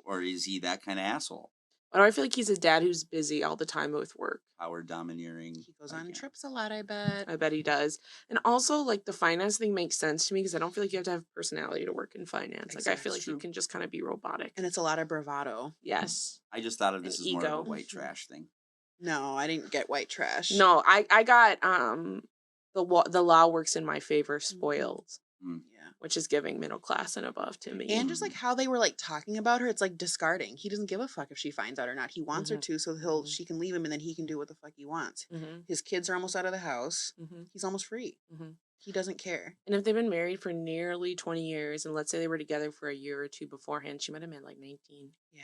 or is he that kind of asshole? But I feel like he's a dad who's busy all the time with work. Power domineering. He goes on trips a lot, I bet. I bet he does. And also, like, the finance thing makes sense to me because I don't feel like you have to have personality to work in finance. Like, I feel like you can just kind of be robotic. And it's a lot of bravado. Yes. I just thought of this as more of a white trash thing. No, I didn't get white trash. No, I got the law works in my favor spoiled. Yeah. Which is giving middle class and above to me. And just like how they were like talking about her, it's like discarding. He doesn't give a fuck if she finds out or not. He wants her to, so she can leave him and then he can do what the fuck he wants. His kids are almost out of the house. He's almost free. He doesn't care. And if they've been married for nearly 20 years, and let's say they were together for a year or two beforehand, she might have been like 19. Yeah.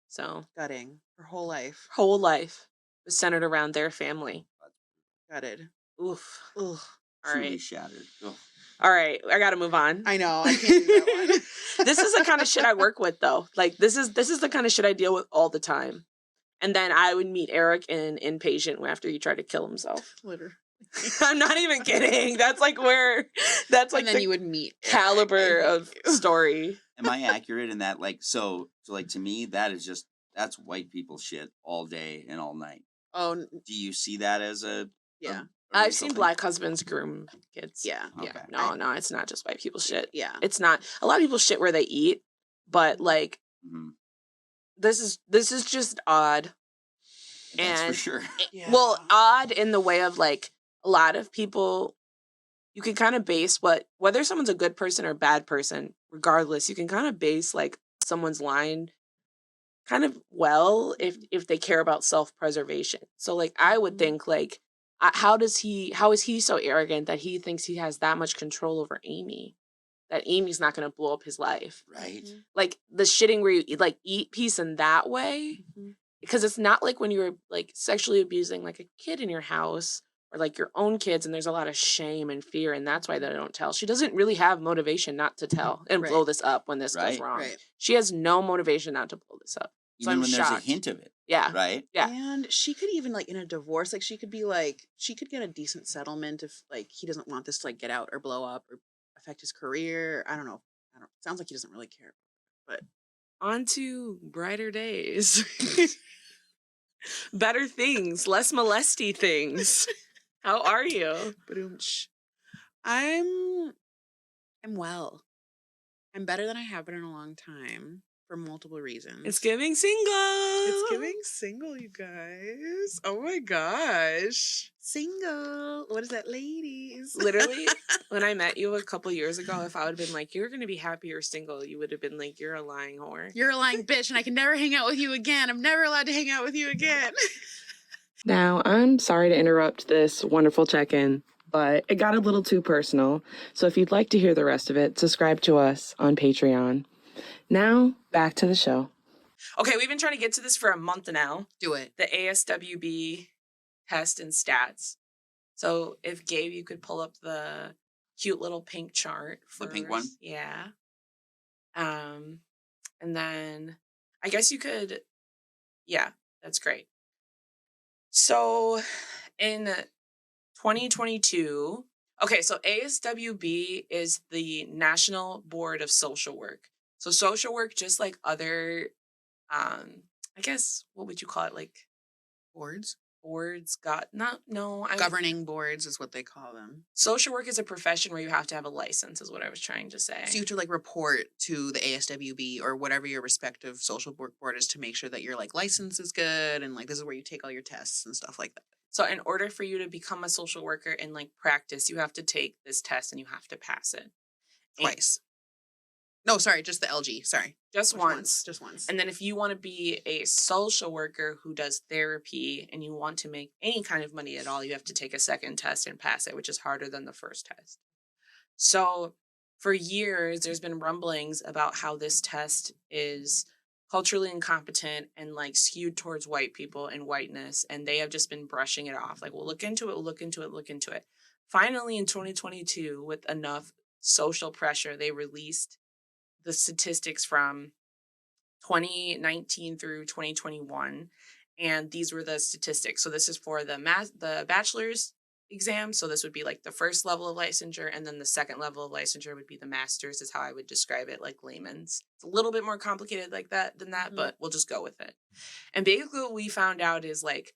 So gutting. Her whole life. Whole life was centered around their family. Gutted. Oof. Ugh. All right. Truly shattered. Ugh. All right, I gotta move on. I know, I can't do that one. This is the kind of shit I work with, though. Like, this is the kind of shit I deal with all the time. And then I would meet Eric in Inpatient after he tried to kill himself. Literally. I'm not even kidding. That's like that's like and then you would meet caliber of story. Am I accurate in that? Like, so like to me, that's white people shit all day and all night. Oh, do you see that as a I've seen black husbands groom kids. Yeah. Okay. Yeah. No, it's not just white people shit. Yeah. It's not. A lot of people shit where they eat, but like this is just odd. That's for sure. Well, odd in the way of like a lot of people, you can kind of base whether someone's a good person or a bad person, regardless, you can kind of base like someone's line kind of well if they care about self-preservation. So like I would think like How is he so arrogant that he thinks he has that much control over Amy? That Amy's not going to blow up his life. Right. Mm-hmm. Like the shitting where you like eat peace in that way. Mm-hmm. Because it's not like when you were like sexually abusing like a kid in your house or like your own kids and there's a lot of shame and fear and that's why they don't tell. She doesn't really have motivation not to tell and blow this up when this goes wrong. Right. She has no motivation not to blow this up. So Even I'm when shocked. there's a hint of it. Yeah. Right? Yeah. And she could even like in a divorce, like she could be like, she could get a decent settlement if like he doesn't want this to like get out or blow up or affect his career. I don't know. Sounds like he doesn't really care. But on to brighter days. Better things, less molesty things. How are you? I'm well. I'm better than I have been in a long time for multiple reasons. It's giving single. It's giving single, you guys. Oh my gosh. Single. What is that, ladies? Literally, when I met you a couple years ago, if I would have been like, you're going to be happy you're single, you would have been like, you're a lying whore. You're a lying bitch and I can never hang out with you again. I'm never allowed to hang out with you again. Now, I'm sorry to interrupt this wonderful check-in, but it got a little too personal. So if you'd like to hear the rest of it, subscribe to us on Patreon. Now, back to the show. Okay, we've been trying to get to this for a month now. Do it. The ASWB test and stats. So if Gabe, you could pull up the cute little pink chart. The pink one? Yeah. And then I guess you could, yeah, that's great. So in 2022, okay, so ASWB is the National Board of Social Work. So social work, just like other, I guess, what would you call it? Like boards? Governing boards is what they call them. Social work is a profession where you have to have a license, is what I was trying to say. So you have to like report to the ASWB or whatever your respective social work board is to make sure that your like license is good and like this is where you take all your tests and stuff like that. So in order for you to become a social worker and like practice, you have to take this test and you have to pass it. Twice. No, sorry, just the LG. Sorry. Just once. Just once. And then if you want to be a social worker who does therapy and you want to make any kind of money at all, you have to take a second test and pass it, which is harder than the first test. So for years, there's been rumblings about how this test is culturally incompetent and like skewed towards white people and whiteness. And they have just been brushing it off. Like, we'll look into it, we'll look into it, look into it. Finally, in 2022, with enough social pressure, they released the statistics from 2019 through 2021. And these were the statistics. So this is for the bachelor's exam. So this would be like the first level of licensure. And then the second level of licensure would be the master's, is how I would describe it, like layman's. It's a little bit more complicated like that than that, but we'll just go with it. And basically what we found out is like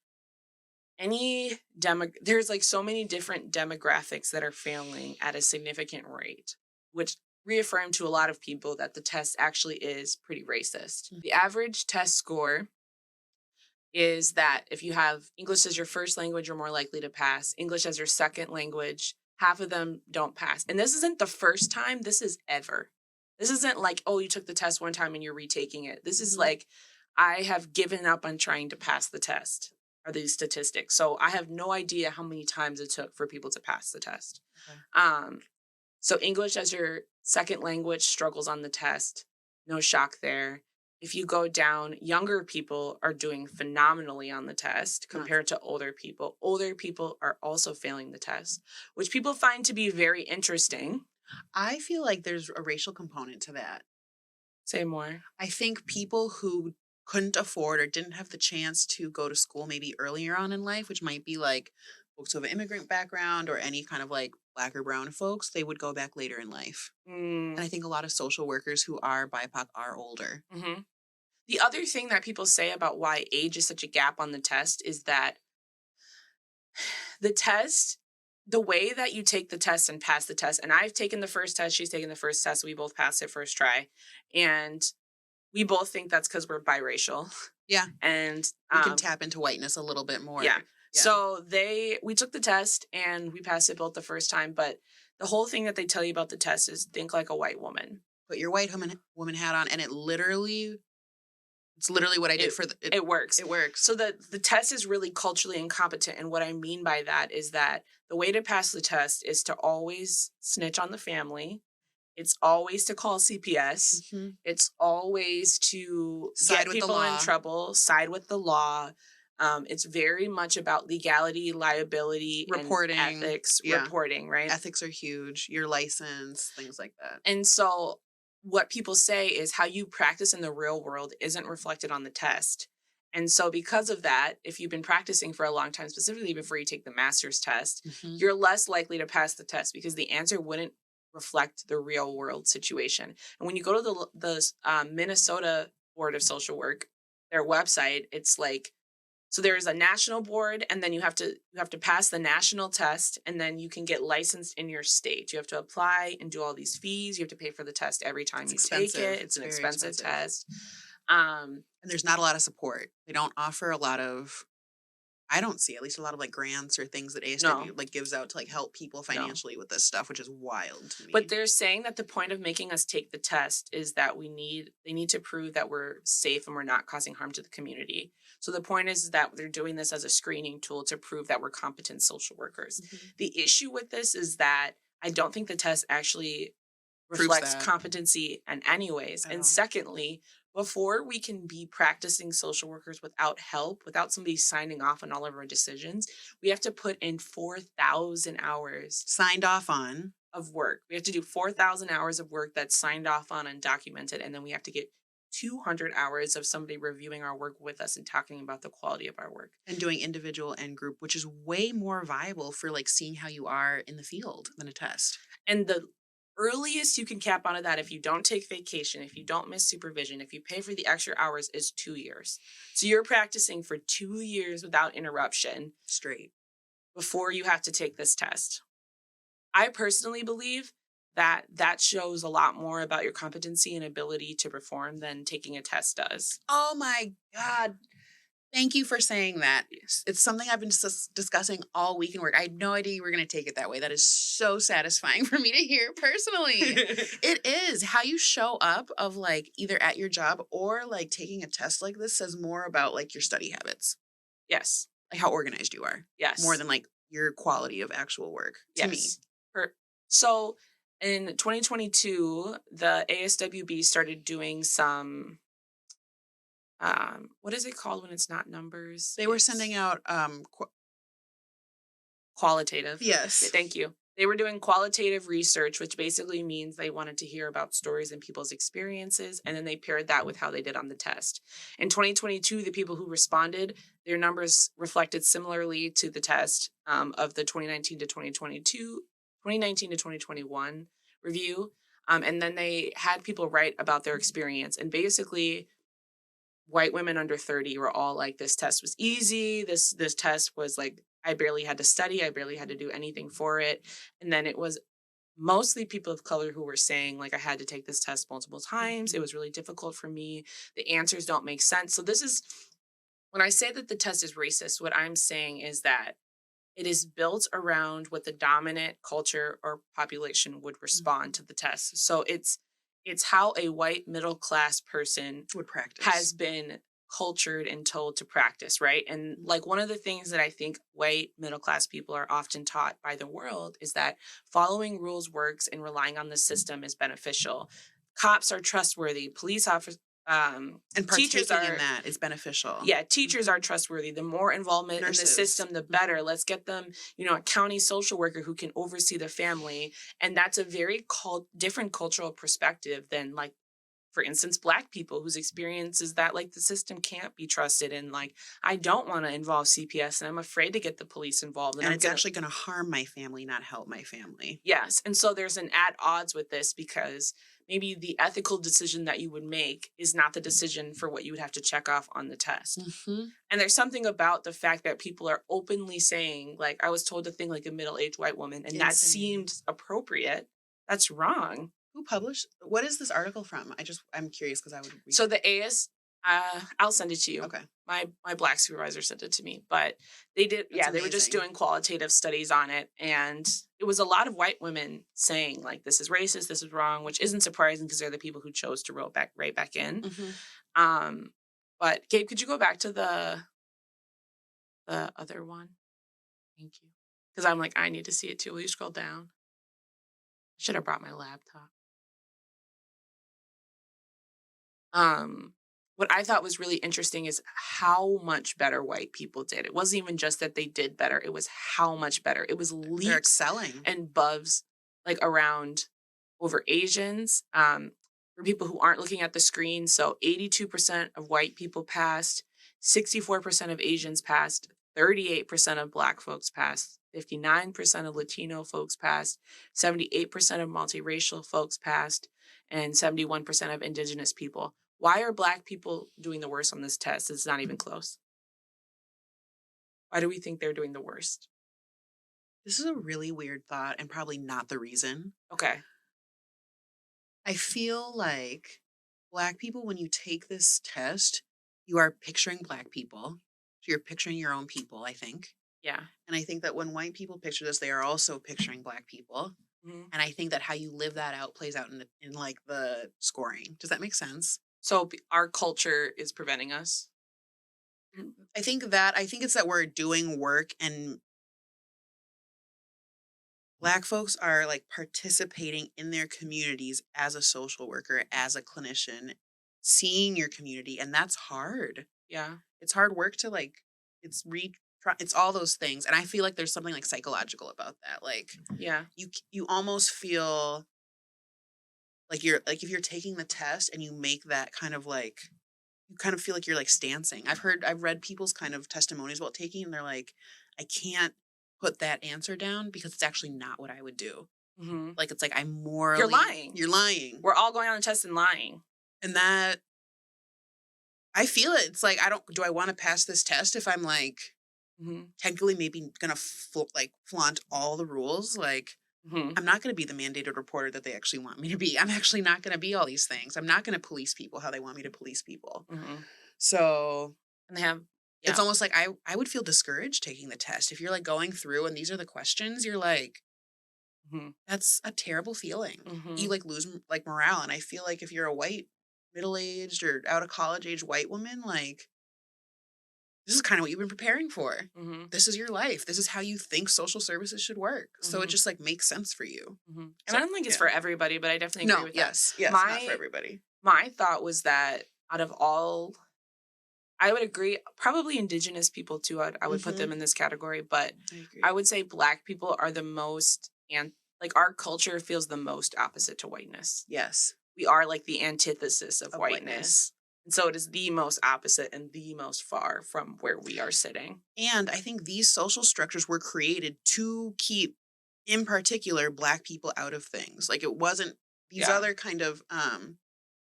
there's like so many different demographics that are failing at a significant rate, which reaffirmed to a lot of people that the test actually is pretty racist. The average test score is that if you have English as your first language, you're more likely to pass. English as your second language, half of them don't pass. And this isn't the first time, this is ever. This isn't like, oh, you took the test one time and you're retaking it. This is like, I have given up on trying to pass the test, are these statistics. So I have no idea how many times it took for people to pass the test. Okay. So English as your second language struggles on the test. No shock there. If you go down, younger people are doing phenomenally on the test compared to older people. Older people are also failing the test, which people find to be very interesting. I feel like there's a racial component to that. Say more. I think people who couldn't afford or didn't have the chance to go to school maybe earlier on in life, which might be like folks who have an immigrant background or any kind of like Black or brown folks, they would go back later in life. And I think a lot of social workers who are BIPOC are older. Mm-hmm. The other thing that people say about why age is such a gap on the test is that the test, the way that you take the test and pass the test, and I've taken the first test, she's taken the first test, we both passed it first try, and we both think that's because we're biracial. Yeah. And we can tap into whiteness a little bit more. Yeah. So we took the test and we passed it both the first time, but the whole thing that they tell you about the test is think like a white woman. Put your white woman hat on, and it literally It's literally what I did it works. It works. So the test is really culturally incompetent. And what I mean by that is that the way to pass the test is to always snitch on the family. It's always to call CPS. Mm-hmm. It's always to Side get with the people law. in trouble, side with the law. It's very much about legality, liability, reporting, and ethics, reporting, right? Ethics are huge. Your license, things like that. And so what people say is how you practice in the real world isn't reflected on the test. And so because of that, if you've been practicing for a long time, specifically before you take the master's test, you're less likely to pass the test because the answer wouldn't reflect the real world situation. And when you go to the Minnesota Board of Social Work, their website, it's like, so there is a national board, and then you have to pass the national test, and then you can get licensed in your state. You have to apply and do all these fees. You have to pay for the test every time you take it. It's an expensive test. And there's not a lot of support. They don't offer a lot of, I don't see at least a lot of like grants or things that ASW like gives out to like help people financially with this stuff, which is wild to me. But they're saying that the point of making us take the test is that they need to prove that we're safe and we're not causing harm to the community. So the point is that they're doing this as a screening tool to prove that we're competent social workers. The issue with this is that I don't think the test actually reflects competency in any ways. And secondly, before we can be practicing social workers without help, without somebody signing off on all of our decisions, we have to put in 4,000 hours signed off on of work. We have to do 4,000 hours of work that's signed off on and documented. And then we have to get 200 hours of somebody reviewing our work with us and talking about the quality of our work. And doing individual and group, which is way more viable for like seeing how you are in the field than a test. And the earliest you can cap onto that, if you don't take vacation, if you don't miss supervision, if you pay for the extra hours, is 2 years. So you're practicing for 2 years without interruption straight before you have to take this test. I personally believe that shows a lot more about your competency and ability to perform than taking a test does. Oh my God. Thank you for saying that. It's something I've been discussing all week in work. I had no idea you were going to take it that way. That is so satisfying for me to hear personally. It is. How you show up of like either at your job or like taking a test like this says more about like your study habits. Yes. Like how organized you are. Yes. More than like your quality of actual work to me. So in 2022, the ASWB started doing some, what is it called when it's not numbers? They were sending out qualitative. Yes. Thank you. They were doing qualitative research, which basically means they wanted to hear about stories and people's experiences, and then they paired that with how they did on the test. In 2022, the people who responded, their numbers reflected similarly to the test of the 2019 to 2021 review. And then they had people write about their experience. And basically, white women under 30 were all like, this test was easy. This test was like, I barely had to study. I barely had to do anything for it. And then it was mostly people of color who were saying, like, I had to take this test multiple times. It was really difficult for me. The answers don't make sense. So this is, when I say that the test is racist, what I'm saying is that it is built around what the dominant culture or population would respond to the test. So it's how a white middle class person would practice, has been cultured and told to practice, right? And like one of the things that I think white middle class people are often taught by the world is that following rules works and relying on the system is beneficial. Cops are trustworthy, police officers, and teachers in that is beneficial. Yeah, teachers are trustworthy. The more involvement in the system, the better. Let's get them, a county social worker who can oversee the family. And that's a very different cultural perspective than, like, for instance, Black people whose experience is that, like, the system can't be trusted. And, like, I don't want to involve CPS and I'm afraid to get the police involved. And it's actually going to harm my family, not help my family. Yes. And so there's an at odds with this because maybe the ethical decision that you would make is not the decision for what you would have to check off on the test. Mm-hmm. And there's something about the fact that people are openly saying, like, I was told to think like a middle-aged white woman, and that seemed appropriate. That's wrong. Who published? What is this article from? I'm curious because I would read So the I'll send it to you. Okay. My Black supervisor sent it to me, but they did. They were just doing qualitative studies on it. And it was a lot of white women saying, like, this is racist, this is wrong, which isn't surprising because they're the people who chose to write back in. Mm-hmm. But Gabe, could you go back to the other one? Thank you. Because I'm like, I need to see it too. Will you scroll down? I should have brought my laptop. What I thought was really interesting is how much better white people did. It wasn't even just that they did better. It was how much better. It was They're leaps excelling. and boves like around over Asians. For people who aren't looking at the screen, so 82% of white people passed, 64% of Asians passed, 38% of Black folks passed, 59% of Latino folks passed, 78% of multiracial folks passed, and 71% of Indigenous people. Why are Black people doing the worst on this test? It's not even close. Why do we think they're doing the worst? This is a really weird thought and probably not the reason. Okay. I feel like Black people, when you take this test, you are picturing Black people. So you're picturing your own people, I think. Yeah. And I think that when white people picture this, they are also picturing Black people. Mm-hmm. And I think that how you live that out plays out in like the scoring. Does that make sense? So our culture is preventing us? I think it's that we're doing work and Black folks are like participating in their communities as a social worker, as a clinician, seeing your community. And that's hard. Yeah. It's hard work to like, it's all those things. And I feel like there's something like psychological about that. Like, yeah, you almost feel like you're like, if you're taking the test and you make that kind of like, you kind of feel like you're like stancing. I've read people's kind of testimonies about taking, and they're like, I can't put that answer down because it's actually not what I would do. Mm-hmm. Like, it's like, I'm morally... You're lying. We're all going on a test and lying. And that, I feel it. It's like, do I want to pass this test if I'm like, technically maybe going to flaunt all the rules? Like, I'm not going to be the mandated reporter that they actually want me to be. I'm actually not going to be all these things. I'm not going to police people how they want me to police people. So, and they have, it's almost like I would feel discouraged taking the test. If you're like going through and these are the questions, you're like, that's a terrible feeling. You like lose like morale. And I feel like if you're a white, middle-aged or out of college age white woman, like, this is kind of what you've been preparing for. This is your life. This is how you think social services should work. So it just like makes sense for you. And I don't think it's for everybody, but I definitely agree with that. Yes, not for everybody. My thought was that out of all, I would agree, probably Indigenous people too. I would put them in this category, but I would say Black people are the most, and like our culture feels the most opposite to whiteness. Yes. We are like the antithesis of whiteness. And so it is the most opposite and the most far from where we are sitting. And I think these social structures were created to keep, in particular, Black people out of things. Like, it wasn't these other kind of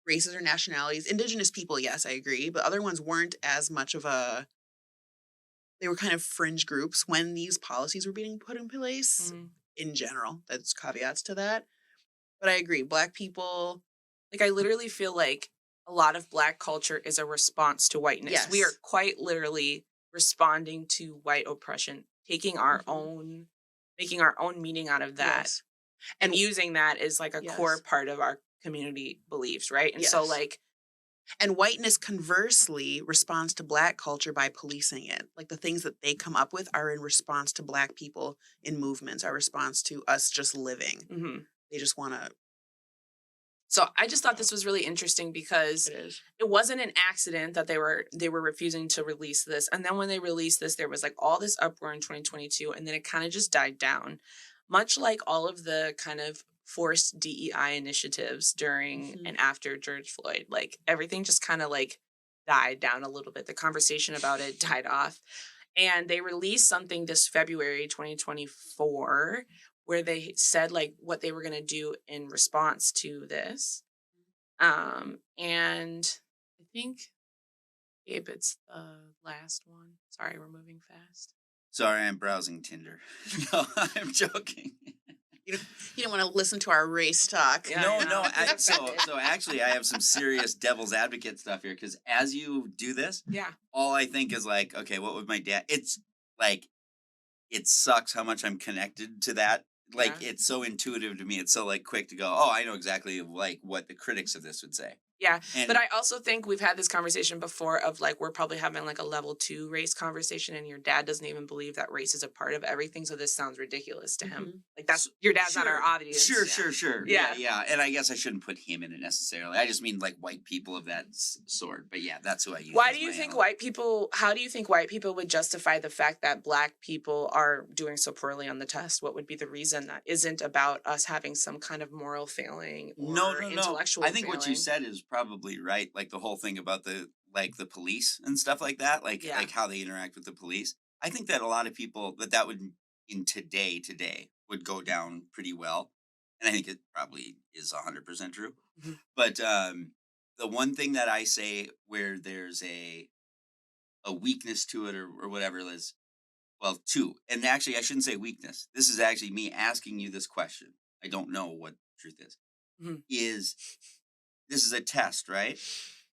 races or nationalities. Indigenous people, yes, I agree. But other ones weren't as much of they were kind of fringe groups when these policies were being put in place in general. That's caveats to that. But I agree. Black people. Like, I literally feel like a lot of Black culture is a response to whiteness. Yes. We are quite literally responding to white oppression, taking our own, making our own meaning out of that, and using that as like a core part of our community beliefs, right? And so like, and whiteness conversely responds to Black culture by policing it. Like, the things that they come up with are in response to Black people in movements, our response to us just living. They just want to. So I just thought this was really interesting because it wasn't an accident that they were refusing to release this. And then when they released this, there was like all this uproar in 2022, and then it kind of just died down. Much like all of the kind of forced DEI initiatives during and after George Floyd, like everything just kind of like died down a little bit. The conversation about it died off. And they released something this February 2024 where they said like what they were going to do in response to this. And I think, Gabe, it's the last one. Sorry, we're moving fast. Sorry, I'm browsing Tinder. No, I'm joking. You don't want to listen to our race talk. Yeah, no. So actually, I have some serious devil's advocate stuff here, because as you do this, all I think is like, okay, what would my dad? It's like, it sucks how much I'm connected to that. Like, it's so intuitive to me. It's so like quick to go, oh, I know exactly like what the critics of this would say. Yeah, And but I also think we've had this conversation before of like we're probably having like a level 2 race conversation, and your dad doesn't even believe that race is a part of everything. So this sounds ridiculous to him. Like that's your dad's not our audience. Sure. Yeah. Yeah. And I guess I shouldn't put him in it necessarily. I just mean like white people of that sort. But yeah, that's who I use. Why do you think white people? How do you think white people would justify the fact that Black people are doing so poorly on the test? What would be the reason that isn't about us having some kind of moral failing or intellectual? I think failing? what you said is probably right. Like the whole thing about the police and stuff like that. Like how they interact with the police. I think that a lot of people that would in today would go down pretty well, and I think it probably is 100% true. Mm-hmm. But the one thing that I say where there's a weakness to it or whatever is, well, two, and actually I shouldn't say weakness. This is actually me asking you this question. I don't know what truth is. Mm-hmm. This is a test, right?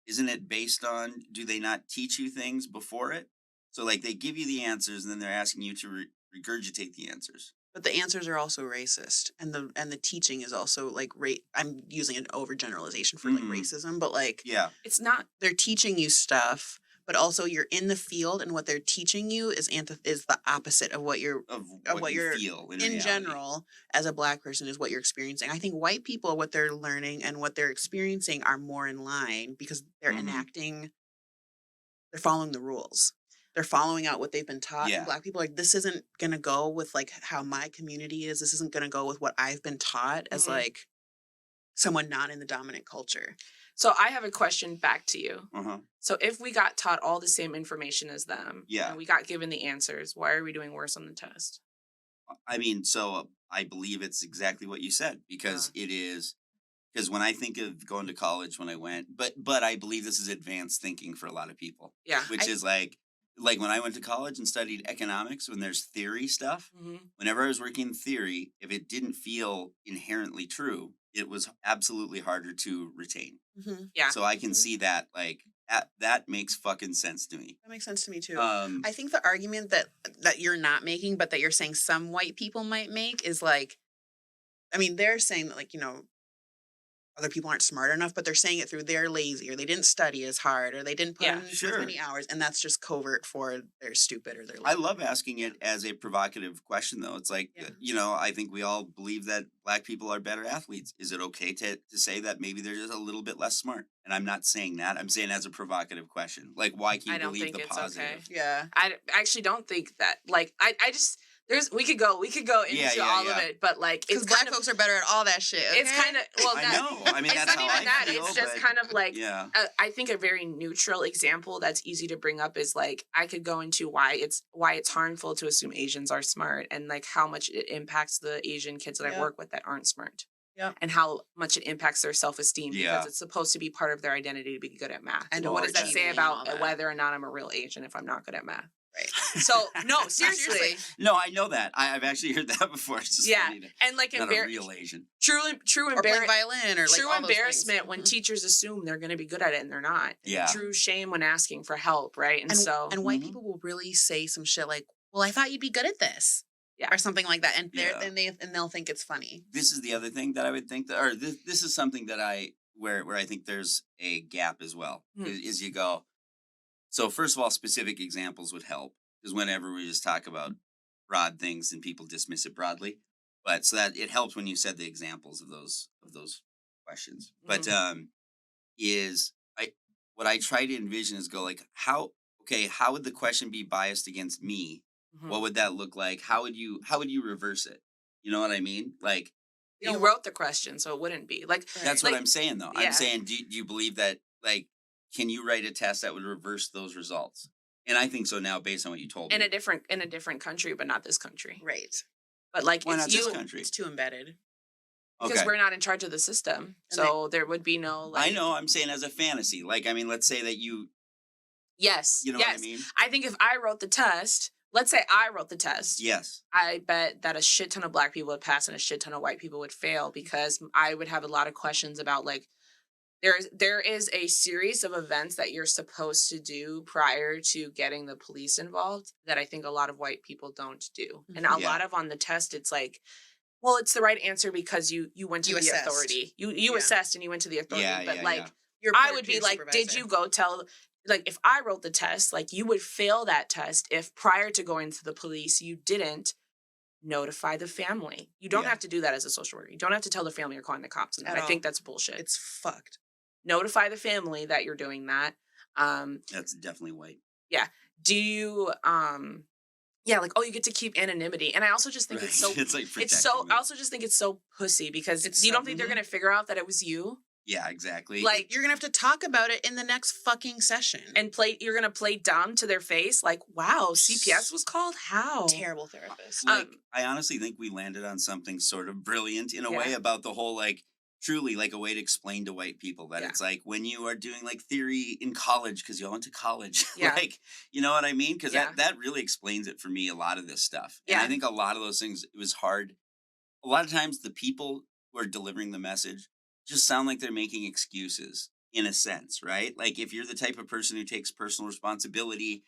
Isn't it based on, do they not teach you things before it? So like they give you the answers and then they're asking you to regurgitate the answers. But the answers are also racist, and the teaching is also like I'm using an overgeneralization for like racism, but like it's not. They're teaching you stuff, but also you're in the field, and what they're teaching you is the opposite of what you're feel in general as a Black person is what you're experiencing. I think white people, what they're learning and what they're experiencing are more in line because they're they're following the rules. They're following out what they've been taught. And Black people are like, this isn't going to go with like how my community is. This isn't going to go with what I've been taught as like someone not in the dominant culture. So I have a question back to you. So if we got taught all the same information as them, and we got given the answers, why are we doing worse on the test? I mean, so I believe it's exactly what you said, because it is, because when I think of going to college when I went, but I believe this is advanced thinking for a lot of people. Yeah. Which is like when I went to college and studied economics, when there's theory stuff, whenever I was working in theory, if it didn't feel inherently true, it was absolutely harder to retain. Yeah. So I can see that, like, that makes fucking sense to me. That makes sense to me too. I think the argument that you're not making, but that you're saying some white people might make is like, I mean, they're saying that like, you know, other people aren't smart enough, but they're saying it through they're lazy or they didn't study as hard or they didn't put in as many hours. And that's just covert for they're stupid or they're lazy. I love asking it as a provocative question, though. It's like, you know, I think we all believe that Black people are better athletes. Is it okay to say that maybe they're just a little bit less smart? And I'm not saying that. I'm saying as a provocative question. Like, why can't you believe the positive? Okay. Yeah. I actually don't think that. Like, I just... we could go into all of it, but like because Black folks are better at all that shit. Okay? It's kind of I know. I mean, that's how I feel. It's just kind of like I think a very neutral example that's easy to bring up is like I could go into why it's harmful to assume Asians are smart and like how much it impacts the Asian kids that I work with that aren't smart. Yeah. And how much it impacts their self-esteem because it's supposed to be part of their identity to be good at math. And what does that say about whether or not I'm a real Asian if I'm not good at math? Right. So no, seriously. No, I know that. I've actually heard that before. It's just funny to, and like not a real Asian. True or playing violin or like true embarrassment when teachers assume they're going to be good at it and they're not. Yeah. True shame when asking for help, right? And white people will really say some shit like, "Well, I thought you'd be good at this." Yeah. Or something like that, and they'll think it's funny. This is the other thing that I would think that, or this is something that where I think there's a gap as well. Is you go. So first of all, specific examples would help because whenever we just talk about broad things and people dismiss it broadly, but so that it helps when you said the examples of those questions. But what I try to envision is go like how would the question be biased against me? What would that look like? How would you reverse it? You know what I mean? Like you wrote the question, so it wouldn't be like that's what I'm saying though. Yeah. I'm saying, do you believe that like? Can you write a test that would reverse those results? And I think so now, based on what you told me. In a different country, but not this country. Right. But like, why not this country? It's too embedded. Because we're not in charge of the system, so there would be no. Like, I know. I'm saying as a fantasy. Like, I mean, let's say that you. Yes. You know what I mean? I think if I wrote the test, let's say I wrote the test. Yes. I bet that a shit ton of Black people would pass and a shit ton of white people would fail because I would have a lot of questions about like. There is a series of events that you're supposed to do prior to getting the police involved that I think a lot of white people don't do. And a lot of on the test, it's like, well, it's the right answer because you went to the authority. You assessed and you went to the authority. But I would be like, did you go tell, like, if I wrote the test, like, you would fail that test if prior to going to the police, you didn't notify the family. You don't have to do that as a social worker. You don't have to tell the family you're calling the cops. I think that's bullshit. It's fucked. Notify the family that you're doing that. That's definitely white. Yeah. Do you, like, oh, you get to keep anonymity. And I also just think it's so, it's like I also just think it's so pussy because you don't think they're going to figure out that it was you? Yeah, exactly. Like, you're going to have to talk about it in the next fucking session. And you're going to play dumb to their face? Like, wow, CPS was called? How? Terrible therapist. Like, I honestly think we landed on something sort of brilliant in a way about the whole, like, truly, like, a way to explain to white people that it's like when you are doing, like, theory in college because you all went to college. Like, you know what I mean? Because that really explains it for me, a lot of this stuff. And I think a lot of those things, it was hard. A lot of times the people who are delivering the message just sound like they're making excuses in a sense, right? Like if you're the type of person who takes personal responsibility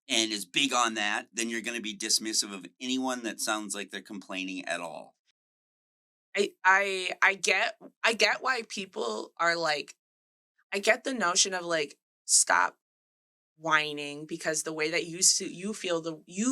and is big on that, then you're going to be dismissive of anyone that sounds like they're complaining at all. I get why people are like, I get the notion of like, stop whining, because the way that you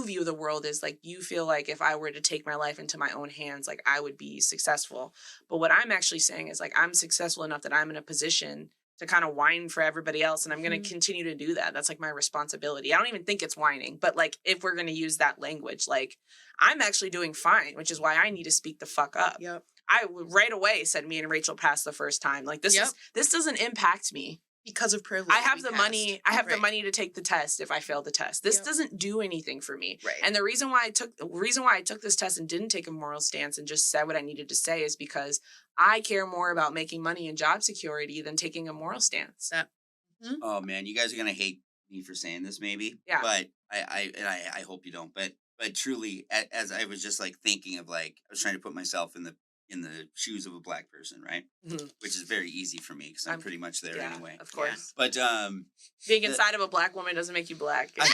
view the world is like, you feel like if I were to take my life into my own hands, like I would be successful. But what I'm actually saying is like, I'm successful enough that I'm in a position to kind of whine for everybody else. And I'm going to continue to do that. That's like my responsibility. I don't even think it's whining, but like, if we're going to use that language, like I'm actually doing fine, which is why I need to speak the fuck up. Yep. I right away said me and Rachel passed the first time. Like this doesn't impact me. Because of privilege. I have the money. I have the money to take the test if I fail the test. This doesn't do anything for me. Right. And the reason why I took this test and didn't take a moral stance and just said what I needed to say is because I care more about making money and job security than taking a moral stance. Oh man, you guys are gonna hate me for saying this, maybe. Yeah. But I hope you don't. But truly, as I was just like thinking of like, I was trying to put myself in the shoes of a black person, right? Which is very easy for me because I'm pretty much there anyway. Of course. But being inside of a black woman doesn't make you black. And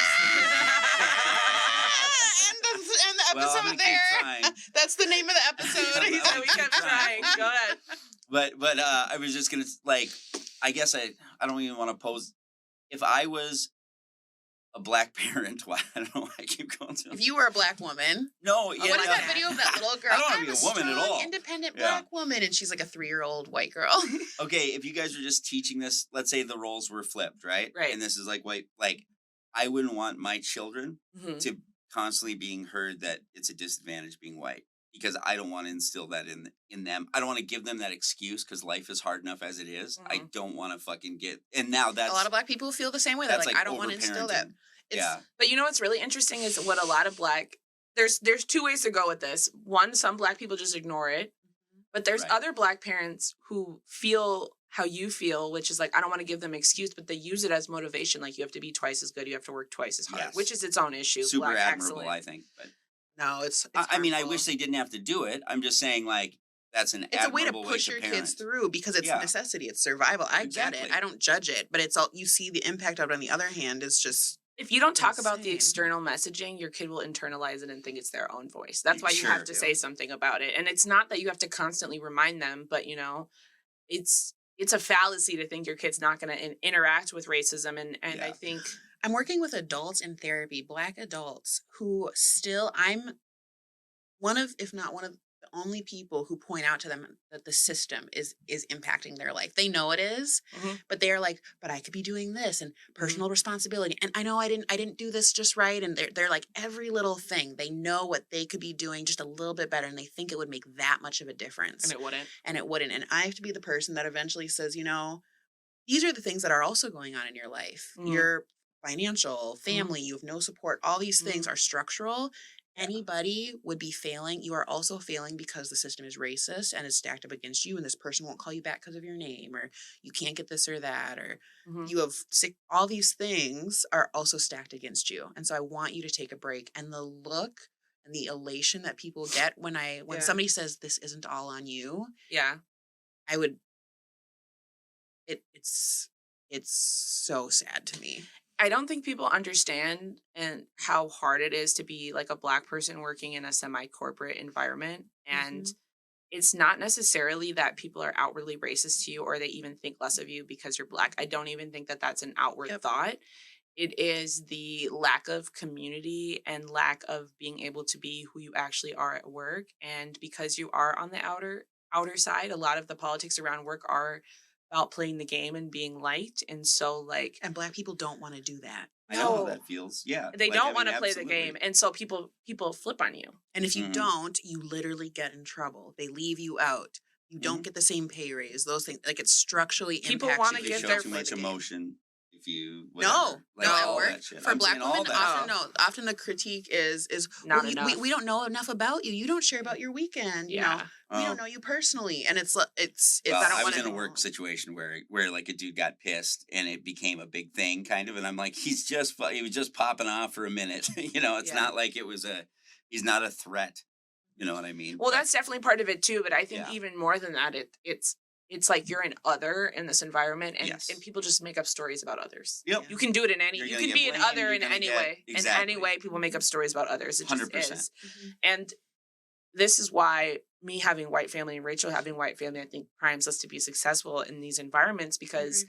the episode there. That's the name of the episode. He said we kept trying. Go ahead. But I was just gonna like, I guess I don't even want to pose. If I was a black parent, why I don't know why I keep going to. If you were a black woman, no, what is that video of that little girl? I don't want to be a woman at all. Independent black woman, and she's like a 3-year-old white girl. Okay, if you guys were just teaching this, let's say the roles were flipped, right? Right. And this is like white, like I wouldn't want my children to constantly being heard that it's a disadvantage being white, because I don't want to instill that in them. I don't want to give them that excuse because life is hard enough as it is. I don't want to fucking get, and now that's a lot of black people feel the same way. They're like, I don't want to instill that. But you know what's really interesting is what a lot of there's two ways to go with this. One, some black people just ignore it. But there's other black parents who feel how you feel, which is like, I don't want to give them excuse, but they use it as motivation. Like, you have to be twice as good. You have to work twice as hard, which is its own issue. Super admirable, I think. But no, it's I mean, I wish they didn't have to do it. I'm just saying, like, it's a way to push your kids through because it's necessity. It's survival. I get it. I don't judge it. But it's all, you see the impact of it on the other hand is just... If you don't talk about the external messaging, your kid will internalize it and think it's their own voice. That's why you have to say something about it. And it's not that you have to constantly remind them, but, you know, it's a fallacy to think your kid's not going to interact with racism. And I think... I'm working with adults in therapy, black adults, who still... I'm one of, if not one of, the only people who point out to them that the system is impacting their life. They know it is, but they're like, but I could be doing this and personal responsibility. And I know I didn't do this just right. And they're like every little thing. They know what they could be doing just a little bit better. And they think it would make that much of a difference. And it wouldn't. And I have to be the person that eventually says, you know, these are the things that are also going on in your life. Your financial, family, you have no support. All these things are structural. Anybody would be failing. You are also failing because the system is racist and is stacked up against you, and this person won't call you back because of your name, or you can't get this or that, or you have sick. All these things are also stacked against you. And so I want you to take a break. And the look and the elation that people get when somebody says this isn't all on you. Yeah. I would it's so sad to me. I don't think people understand and how hard it is to be like a black person working in a semi-corporate environment. And it's not necessarily that people are outwardly racist to you or they even think less of you because you're Black. I don't even think that that's an outward thought. It is the lack of community and lack of being able to be who you actually are at work. And because you are on the outer side, a lot of the politics around work are about playing the game and being liked. And so like, And Black people don't want to do that. I know how that feels. Yeah. They don't want to play the game. And so people flip on you. And if you don't, you literally get in trouble. They leave you out. You don't get the same pay raise. Those things, like, it structurally people impacts want you. to give show too much emotion. If you no, at work for I'm Black women, often the critique is not well, enough. we don't know enough about you. You don't share about your weekend. You know, we don't know you personally, and it's. Well, I was in a work situation where like a dude got pissed and it became a big thing, kind of, and I'm like, he was just popping off for a minute. You know, it's not like he's not a threat. You know what I mean? Well, that's definitely part of it too, but I think even more than that, it's like you're an other in this environment, and people just make up stories about others. Yep. You can do it in any. You can be an other in any way. Exactly. In any way, people make up stories about others. It just 100%. is. And this is why me having white family and Rachel having white family, I think, primes us to be successful in these environments because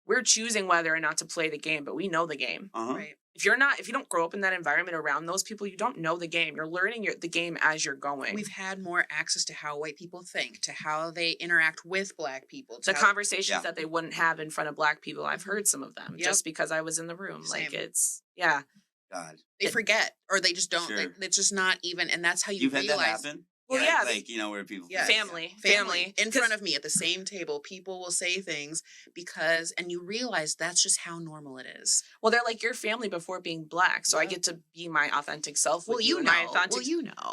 we're choosing whether or not to play the game, but we know the game. Right. If you don't grow up in that environment around those people, you don't know the game. You're learning the game as you're going. We've had more access to how white people think, to how they interact with Black people. The conversations that they wouldn't have in front of Black people. I've heard some of them just because I was in the room. Same. Like God. They forget or they just don't. Sure. It's just not even, and that's how you You've realize. had that happen? Well, like, you know, where people family in front of me at the same table, people will say things and you realize that's just how normal it is. Well, they're like your family before being Black, so I get to be my authentic self. Well, you know.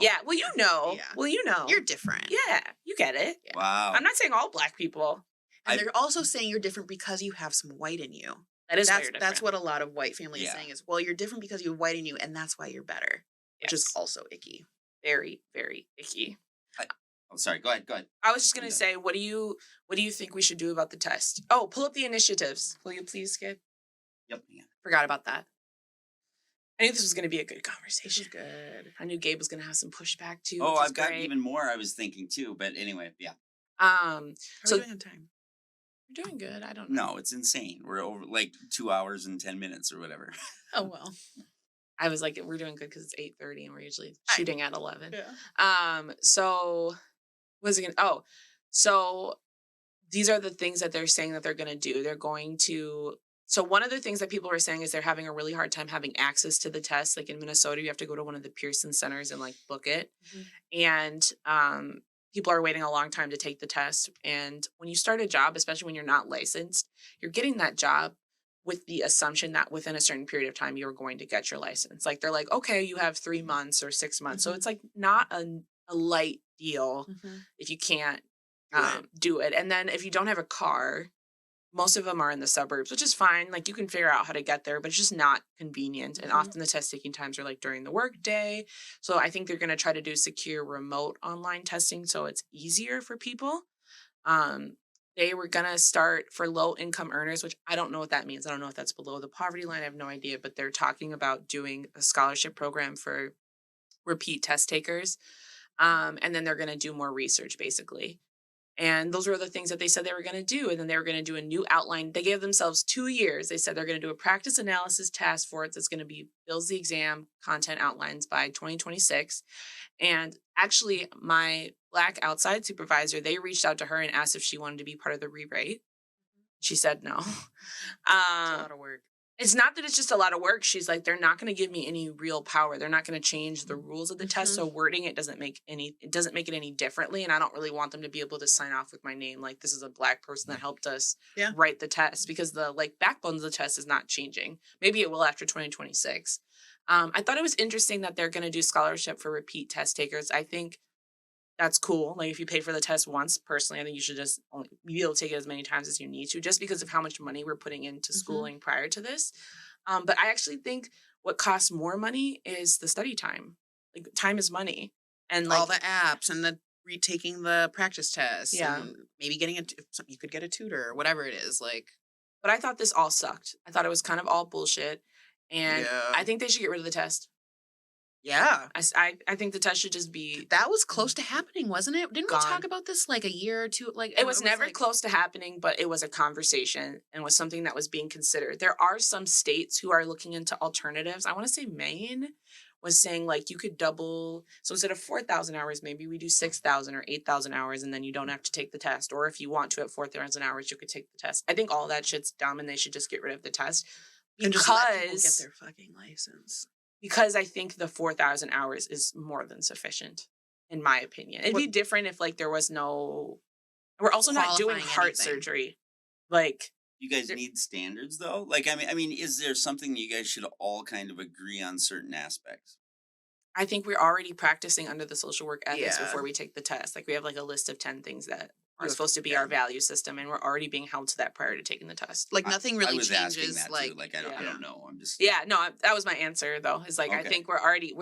Yeah. Well, you know. Yeah. Well, you know. You're different. Yeah, you get it. Yeah. Wow. I'm not saying all Black people. And they're also saying you're different because you have some white in you. That's what a lot of white family is saying is, well, you're different because you have white in you, and that's why you're better, which is also icky. Very, very icky. Sorry. Go ahead. I was just gonna say, what do you think we should do about the test? Oh, pull up the initiatives. Will you please, Gabe? Yep. Yeah. Forgot about that. I knew this was gonna be a good conversation. Good. I knew Gabe was gonna have some pushback too. Oh, I've got even more I was thinking too, but anyway, yeah. How are we doing on time? You're doing good. I don't know. No, it's insane. We're over like 2 hours and 10 minutes or whatever. Oh well. I was like, we're doing good because it's 8:30 and we're usually shooting at 11. Yeah. So was it gonna? Oh, so these are the things that they're saying that they're going to do. They're going to. So one of the things that people are saying is they're having a really hard time having access to the test. Like in Minnesota, you have to go to one of the Pearson centers and like book it, and people are waiting a long time to take the test. And when you start a job, especially when you're not licensed, you're getting that job with the assumption that within a certain period of time, you're going to get your license. Like they're like, okay, you have 3 months or 6 months. So it's like not a light deal if you can't do it. And then if you don't have a car, most of them are in the suburbs, which is fine. Like you can figure out how to get there, but it's just not convenient. And often the test taking times are like during the work day. So I think they're going to try to do secure remote online testing so it's easier for people. They were going to start for low income earners, which I don't know what that means. I don't know if that's below the poverty line. I have no idea, but they're talking about doing a scholarship program for repeat test takers. And then they're going to do more research basically. And those were the things that they said they were going to do. And then they were going to do a new outline. They gave themselves 2 years. They said they're going to do a practice analysis task force that's going to be builds the exam content outlines by 2026. And actually, my Black outside supervisor, they reached out to her and asked if she wanted to be part of the rewrite. She said no. It's a lot of work. It's not that it's just a lot of work. She's like, they're not going to give me any real power. They're not going to change the rules of the test. So wording it doesn't make it any differently. And I don't really want them to be able to sign off with my name. Like this is a Black person that helped us write the test because the backbone of the test is not changing. Maybe it will after 2026. I thought it was interesting that they're going to do scholarship for repeat test takers. I think that's cool. Like if you pay for the test once, personally, I think you should just only be able to take it as many times as you need to, just because of how much money we're putting into schooling prior to this. But I actually think what costs more money is the study time. Like time is money, and like all the apps and the retaking the practice tests. Yeah, and maybe getting you could get a tutor or whatever it is. Like, but I thought this all sucked. I thought it was kind of all bullshit, and I think they should get rid of the test. Yeah. I think the test should just be That was close to happening, wasn't it? Didn't we Gone. talk about this like a year or two? Like it was never close to happening, but it was a conversation and was something that was being considered. There are some states who are looking into alternatives. I want to say Maine was saying like you could double. So instead of 4,000 hours, maybe we do 6,000 or 8,000 hours, and then you don't have to take the test. Or if you want to at 4,000 hours, you could take the test. I think all that shit's dumb, and they should just get rid of the test and just let people get because their fucking license. because I think the 4,000 hours is more than sufficient, in my opinion. It'd be different if like there was no. We're also not doing Qualifying heart anything. surgery. Like, You guys need standards though? Like I mean, is there something you guys should all kind of agree on certain aspects? I think we're already practicing under the social work ethics Yeah. before we take the test. Like we have like a list of 10 things that are You- supposed to be yeah. our value system, and we're already being held to that prior to taking the test. Like nothing really I was asking changes. that Like too. Like I Yeah. don't know. I'm just Yeah, no, that was my answer though. Is like I Okay. think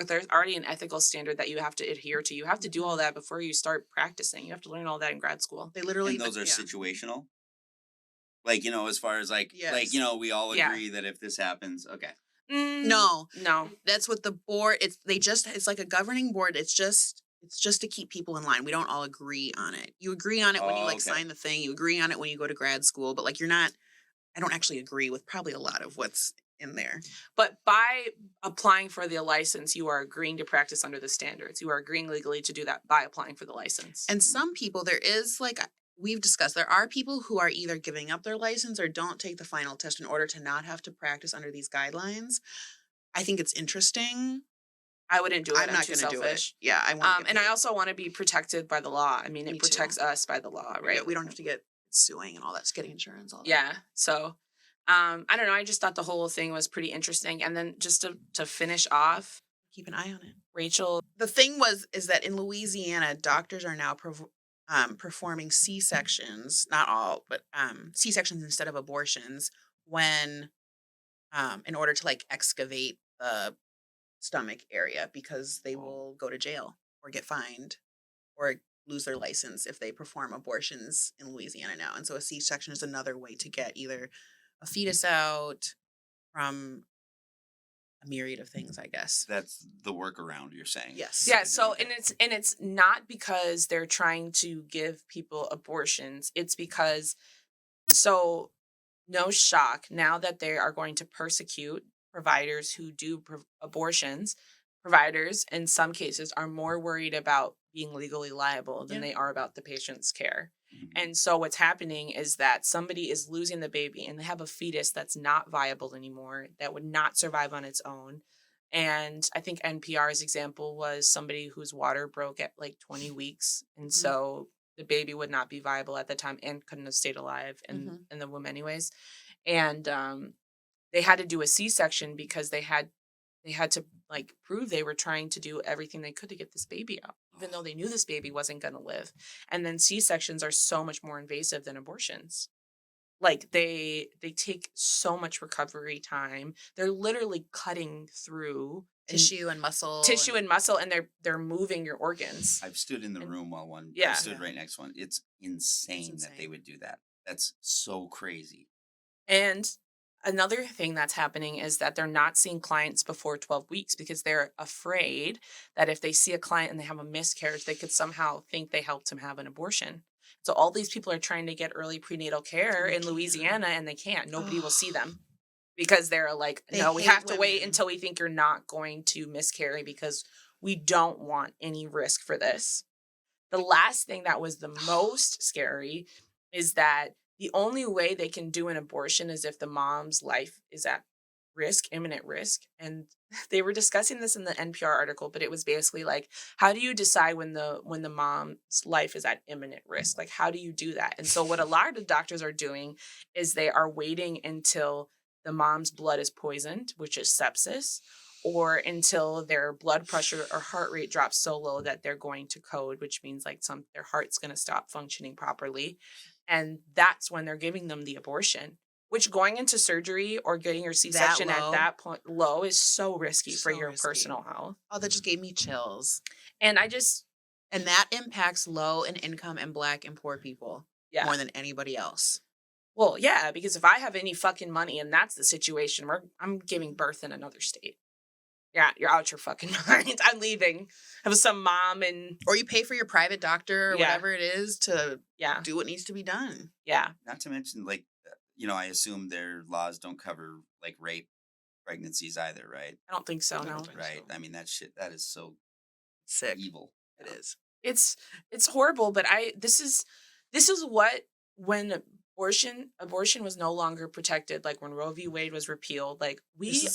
there's already an ethical standard that you have to adhere to. You have to do all that before you start practicing. You have to learn all that in grad school. they literally. And those are yeah. situational. Like as far as like Yes. we all Yeah. agree that if this happens, okay. No, No. that's what the board. It's like a governing board. It's just to keep people in line. We don't all agree on it. You agree on it when you Oh, like okay. sign the thing. You agree on it when you go to grad school. But like you're not. I don't actually agree with probably a lot of what's in there. But by applying for the license, you are agreeing to practice under the standards. You are agreeing legally to do that by applying for the license. And some people, there is like we've discussed, there are people who are either giving up their license or don't take the final test in order to not have to practice under these guidelines. I think it's interesting. I wouldn't do it. I'm not too going to do it. selfish. Yeah, I want. And I also want to be protected by the law. I mean, Me it too. protects us by the law, right? We don't have to get suing and all that, getting insurance, all that. Yeah. So, I don't know. I just thought the whole thing was pretty interesting. And then just to finish off, Keep an eye on it. Rachel. The thing is that in Louisiana, doctors are now performing C-sections, not all, but C-sections instead of abortions when, in order to like excavate the stomach area because they will go to jail or get fined or lose their license if they perform abortions in Louisiana now. And so a C-section is another way to get either a fetus out from a myriad of things, I guess. That's the workaround you're saying. Yes. Yeah. So, and it's not because they're trying to give people abortions. It's because, so no shock, now that they are going to persecute providers who do abortions, providers in some cases are more worried about being legally liable than they are about the patient's care. Mhm. And so what's happening is that somebody is losing the baby and they have a fetus that's not viable anymore, that would not survive on its own. And I think NPR's example was somebody whose water broke at like 20 weeks. And so the baby would not be viable at the time and couldn't have stayed alive in the womb anyways. And they had to do a C-section because they had to like prove they were trying to do everything they could to get this baby out, even though they knew this baby wasn't going to live. And then C-sections are so much more invasive than abortions. Like they take so much recovery time. They're literally cutting through Tissue and muscle. And they're moving your organs. I've stood in the room while one. Yeah. I stood right next to one. It's insane that they would do that. That's so crazy. And another thing that's happening is that they're not seeing clients before 12 weeks because they're afraid that if they see a client and they have a miscarriage, they could somehow think they helped him have an abortion. So all these people are trying to get early prenatal care in Louisiana and they can't. Nobody will see them because they're like, no, we have to wait until we think you're not going to miscarry because we don't want any risk for this. The last thing that was the most scary is that the only way they can do an abortion is if the mom's life is at risk, imminent risk. And they were discussing this in the NPR article, but it was basically like, how do you decide when the mom's life is at imminent risk? Like, how do you do that? And so what a lot of doctors are doing is they are waiting until the mom's blood is poisoned, which is sepsis, or until their blood pressure or heart rate drops so low that they're going to code, which means like their heart's going to stop functioning properly. And that's when they're giving them the abortion, which going into surgery or getting your C-section at that point low is so risky for your personal health. Oh, that just gave me chills. And and that impacts low and income and Black and poor people more than anybody else. Well, yeah, because if I have any fucking money and that's the situation, I'm giving birth in another state. Yeah, you're out your fucking mind. I'm leaving. Have some mom and... Or you pay for your private doctor or whatever it is to do what needs to be done. Yeah. Not to mention, like, I assume their laws don't cover, like, rape pregnancies either, right? I don't think so, no. Right. I mean, that is so sick. Evil. It is. It's horrible, but this is what, when abortion was no longer protected, like when Roe v. Wade was repealed, like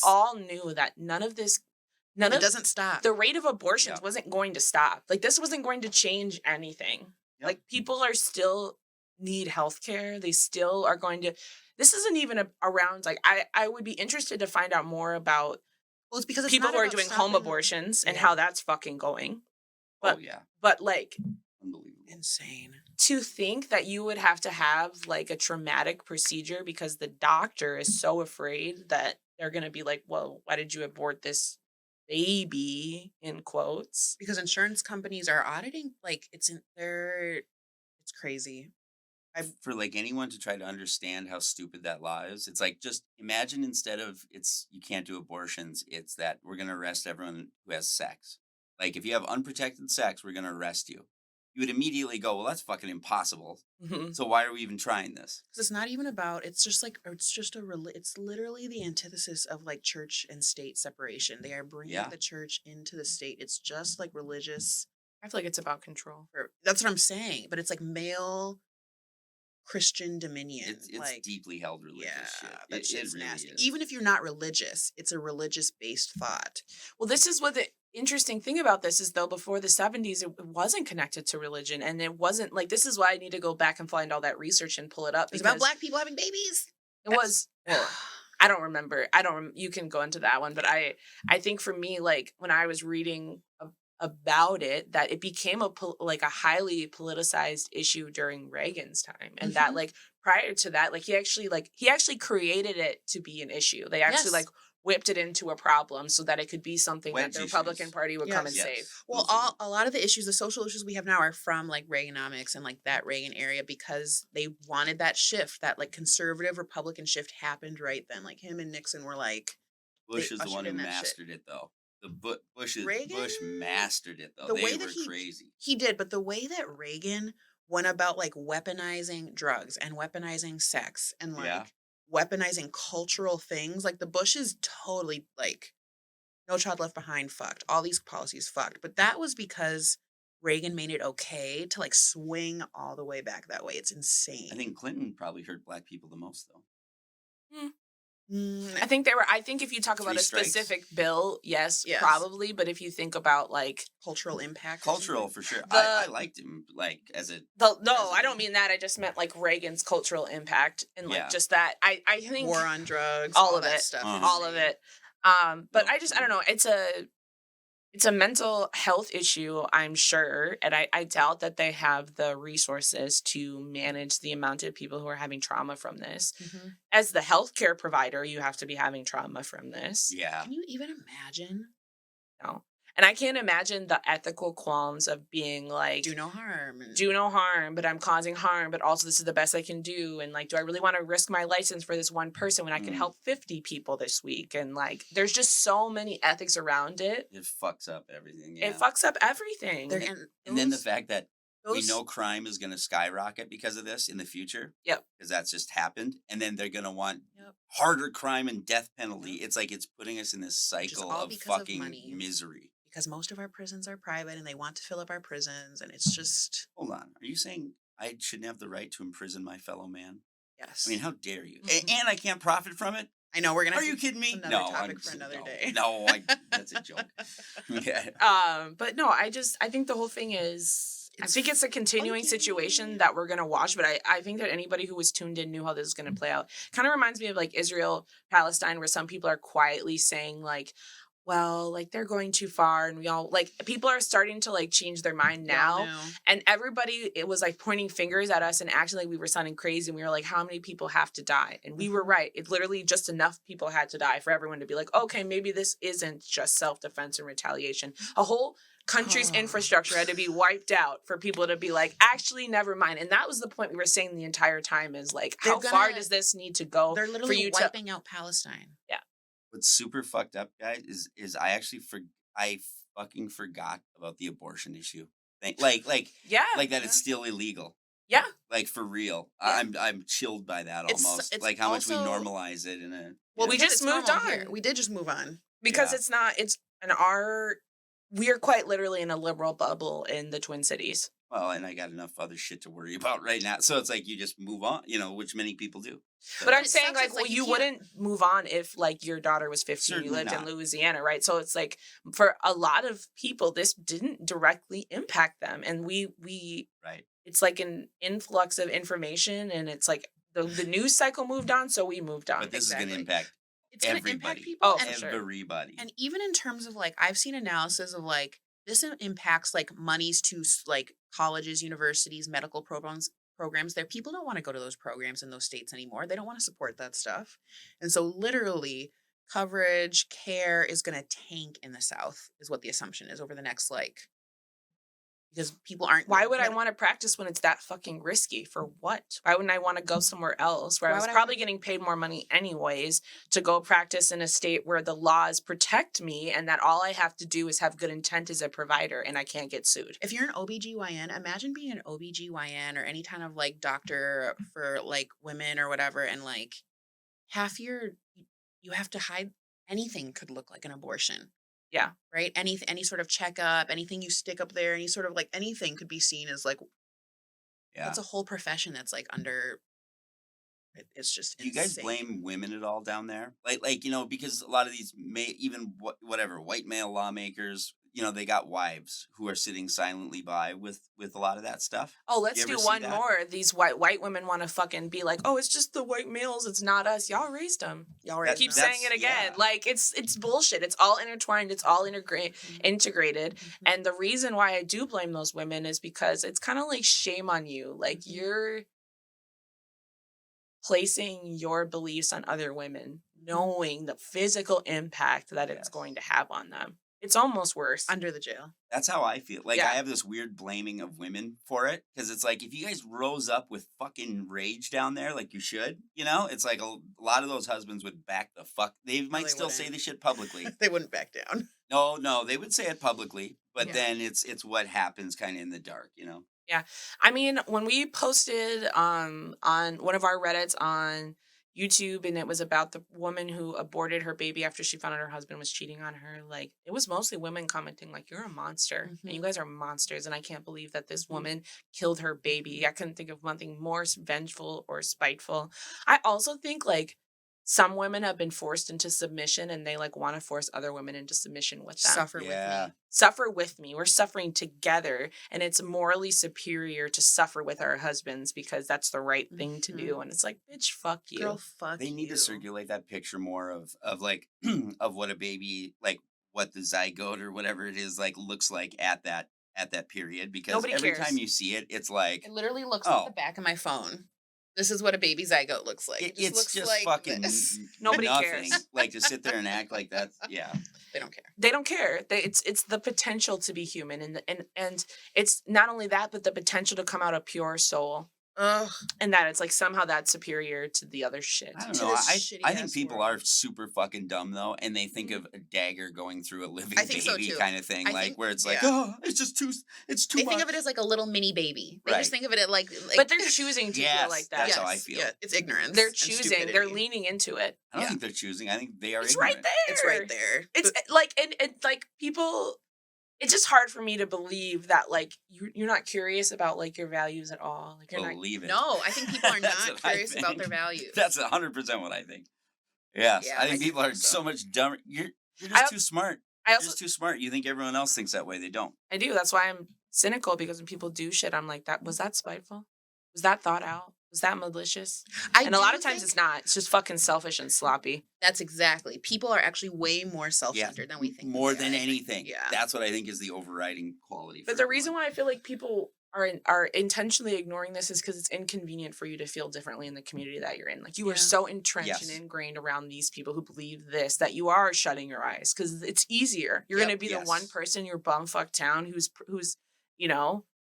all knew that it doesn't stop. The rate of abortions wasn't going to stop. Like, this wasn't going to change anything. Yep. Like, people are still need healthcare. They still are going to. This isn't even around. Like, I would be interested to find out more about. Well, it's because people who are doing home abortions and how that's fucking going. But, but like, unbelievable, insane. To think that you would have to have like a traumatic procedure because the doctor is so afraid that they're gonna be like, well, why did you abort this baby, in quotes? Because insurance companies are auditing, like, it's crazy. For like anyone to try to understand how stupid that law is, it's like, just imagine, instead of you can't do abortions, it's that we're gonna arrest everyone who has sex. Like, if you have unprotected sex, we're gonna arrest you. You would immediately go, well, that's fucking impossible. Mm-hmm. So why are we even trying this? Because it's not even about, it's literally the antithesis of like church and state separation. They are bringing the church into the state. It's just like religious. I feel like it's about control. That's what I'm saying. But it's like male Christian dominion. It's like, deeply held religious shit. That shit's really nasty. Even if you're not religious, it's a religious-based thought. Well, this is what the interesting thing about this is, though, before the 70s, it wasn't connected to religion. And it wasn't, like, this is why I need to go back and find all that research and pull it up. It's about Black people having babies. It was, well, I don't remember. You can go into that one. But I think for me, like, when I was reading about it, that it became a highly politicized issue during Reagan's time, and that like prior to that, like he actually created it to be an issue. They actually like whipped it into a problem so that it could be something that the Republican Party would come and save. Well, a lot of the issues, the social issues we have now, are from like Reaganomics and like that Reagan area, because they wanted that shift, that like conservative Republican shift happened right then. Like him and Nixon were like, Bush is the one who mastered it, though. Bush mastered it, though. They were crazy. He did, but the way that Reagan went about like weaponizing drugs and weaponizing sex and like weaponizing cultural things, like the Bushes totally like No Child Left Behind fucked. All these policies fucked. But that was because Reagan made it okay to like swing all the way back that way. It's insane. I think Clinton probably hurt Black people the most, though. I think if you talk about a specific bill, yes, probably. But if you think about like cultural impact, for sure. I liked him like as a. I don't mean that. I just meant like Reagan's cultural impact and like just that. I think war on drugs, all of that it, stuff, all of it. But I don't know. It's a mental health issue, I'm sure, and I doubt that they have the resources to manage the amount of people who are having trauma from this. Mm-hmm. As the healthcare provider, you have to be having trauma from this. Yeah. Can you even imagine? No. And I can't imagine the ethical qualms of being like, do no harm, but I'm causing harm, but also this is the best I can do. And like, do I really want to risk my license for this one person when I can help 50 people this week? And like, there's just so many ethics around it. It fucks up everything. Yeah. It fucks up everything. And then the fact that we know crime is going to skyrocket because of this in the future. Yep. Because that's just happened. And then they're going to want harder crime and death penalty. It's like it's putting us in this cycle of fucking misery. Because most of our prisons are private and they want to fill up our prisons, and it's just... Hold on. Are you saying I shouldn't have the right to imprison my fellow man? Yes. I mean, how dare you? Mm-hmm. And I can't profit from it? I know, we're going to... Are you kidding me? Another topic for another day. No, that's a joke. But no, I think the whole thing is... I think it's a continuing situation that we're going to watch, but I think that anybody who was tuned in knew how this is going to play out. Kind of reminds me of like Israel, Palestine, where some people are quietly saying like, well, like they're going too far, and we all like people are starting to like change their mind now, and everybody it was like pointing fingers at us and acting like we were sounding crazy, and we were like, how many people have to die? And we were right. It literally just enough people had to die for everyone to be like, okay, maybe this isn't just self-defense and retaliation. A whole country's infrastructure had to be wiped out for people to be like, actually, never mind. And that was the point we were saying the entire time is like, how far does this need to go? They're literally wiping out Palestine. Yeah. What's super fucked up, guys, is I fucking forgot about the abortion issue. Like Yeah. that it's still illegal. Yeah. Like for real. Yeah. I'm chilled by that It's- almost. it's like how much we also- normalize it in a Well, we because just it's moved normal on. here. We did just move on. Because Yeah. we are quite literally in a liberal bubble in the Twin Cities. Well, and I got enough other shit to worry about right now. So it's like you just move on, which many people do. So, But I'm It saying, sucks, like, it's like well, you you can't- wouldn't move on if, like, your daughter was 15, you Certainly lived in not. Louisiana, right? So it's like, for a lot of people, this didn't directly impact them. And we right. it's like an influx of information, and it's like the news cycle moved on, so we moved on. But this is going to Exactly. impact It's going to impact everybody. people. Oh, and, for sure. everybody. and even in terms of like, I've seen analysis of like, this impacts like monies to like colleges, universities, medical programs. There, people don't want to go to those programs in those states anymore. They don't want to support that stuff. And so literally coverage, care is going to tank in the South is what the assumption is over the next because people aren't. Why would I want to practice when it's that fucking risky? For what? Why wouldn't I want to go somewhere else where I was probably getting paid more money anyways to go practice in a state where the laws protect me and that all I have to do is have good intent as a provider and I can't get sued? If you're an OBGYN, imagine being an OBGYN or any kind of like doctor for like women or whatever, and like you have to hide. Anything could look like an abortion. Yeah. Right? Any sort of checkup, anything you stick up there, any sort of like anything could be seen as like, Yeah. that's a whole profession that's like under, it's just Do you guys insane. blame women at all down there? Because a lot of these white male lawmakers, they got wives who are sitting silently by with a lot of that stuff. Oh, let's You do ever see one that? more. These white women want to fucking be like, oh, it's just the white males. It's not us. Y'all raised them. Y'all I raised keep them. saying it again. Yeah. Like it's bullshit. It's all intertwined. It's all integrated. Mhm. And the reason why I do blame those women is because it's kind of like shame on you. Like you're placing your beliefs on other women, knowing the physical impact that it's Yes. going to have on them. It's almost worse. Under the jail. That's how I feel. Like Yeah. I have this weird blaming of women for it because it's like if you guys rose up with fucking rage down there like you should, it's like a lot of those husbands would back the fuck. They might they still say wouldn't. the shit publicly. They wouldn't back down. No, they would say it publicly, but Yeah. then it's what happens kind of in the dark, I mean, when we posted on one of our Reddits on YouTube, and it was about the woman who aborted her baby after she found out her husband was cheating on her, like it was mostly women commenting like, you're a monster and you guys are monsters, and I can't believe that this woman killed her baby. I couldn't think of nothing more vengeful or spiteful. I also think like some women have been forced into submission and they like want to force other women into submission with them. Suffer Yeah. with me. Suffer with me. We're suffering together, and it's morally superior to suffer with our husbands because that's the right thing to do. And it's like, bitch, fuck you. Girl, fuck They need you. to circulate that picture more of like of what a baby, like what the zygote or whatever it is like looks like at that period, because Nobody every cares. time you see it, it's like It literally looks Oh. like the back of my phone. This is what a baby zygote looks like. It it's looks just like fucking this. Nobody nothing. cares. Like to sit there and act like that's They don't care. They don't care. It's the potential to be human, and it's not only that, but the potential to come out a pure soul, Ugh. and that it's like somehow that's superior to the other shit. I don't To know. this I shitty-ass think people world. are super fucking dumb though, and they think of a dagger going through a living I think so, baby too. kind of thing, I like think- where it's like, yeah. oh, it's just too much. They think of it as like a little mini baby. They Right. just think of it like But they're choosing to Yes, feel like that. that's how I feel. Yeah, it's ignorance. They're and choosing. They're stupidity. leaning into it. I don't yeah. think they're choosing. I think they are. It's ignorant. right there. It's right there. It's like and like people. It's just hard for me to believe that like you're not curious about like your values at all. Like you're not. Believe it. No, I think people are That's not what I curious about think. their values. That's 100% what I think. Yes, Yeah, I I think do people are think so. so much dumber. You're I just al- too smart. I You're also just too smart. You think everyone else thinks that way. They don't. I do. That's why I'm cynical, because when people do shit, I'm like, was that spiteful? Was that thought out? Was that malicious? And a lot of times it's not. It's just fucking selfish and sloppy. That's exactly. People are actually way more self-centered than we think. More they than are, I think. anything. Yeah. That's what I think is the overriding quality. But for the everyone. reason why I feel like people are intentionally ignoring this is because it's inconvenient for you to feel differently in the community that you're in. Like you are Yeah. so entrenched Yes. and ingrained around these people who believe this that you are shutting your eyes because it's easier. You're Yep. gonna be the Yes. one person in your bumfuck town who's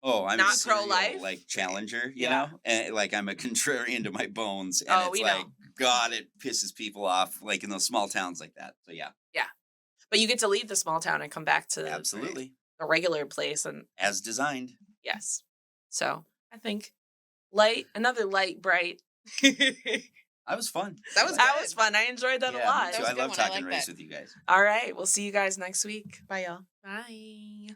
Oh, I'm not a serial, pro-life? like challenger, Yeah. and like I'm a contrarian to my bones, and Oh, it's we like know. God, it pisses people off, like in those small towns like that. So yeah, But you get to leave the small town and come back to absolutely, the regular place, and as designed. yes. So I think another light, bright. That was fun. That was That was fun. I enjoyed that a Yeah, lot. me too. was a I good love one. I talking like race that. with you guys. All right. We'll see you guys next week. Bye, y'all. Bye.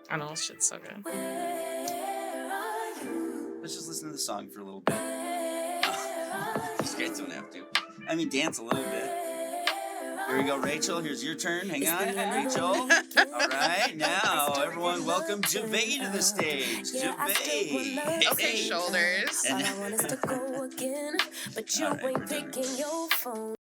I know this shit's so good. Let's just listen to the song for a little bit. You guys don't have to. I mean, dance a little bit. Here we go, Rachel. Here's your turn. Hang on, Rachel. All right, now everyone, welcome Javay to the stage. Javay. Okay, shoulders. All I want is to go again, but you All right, ain't we're done. picking your phone.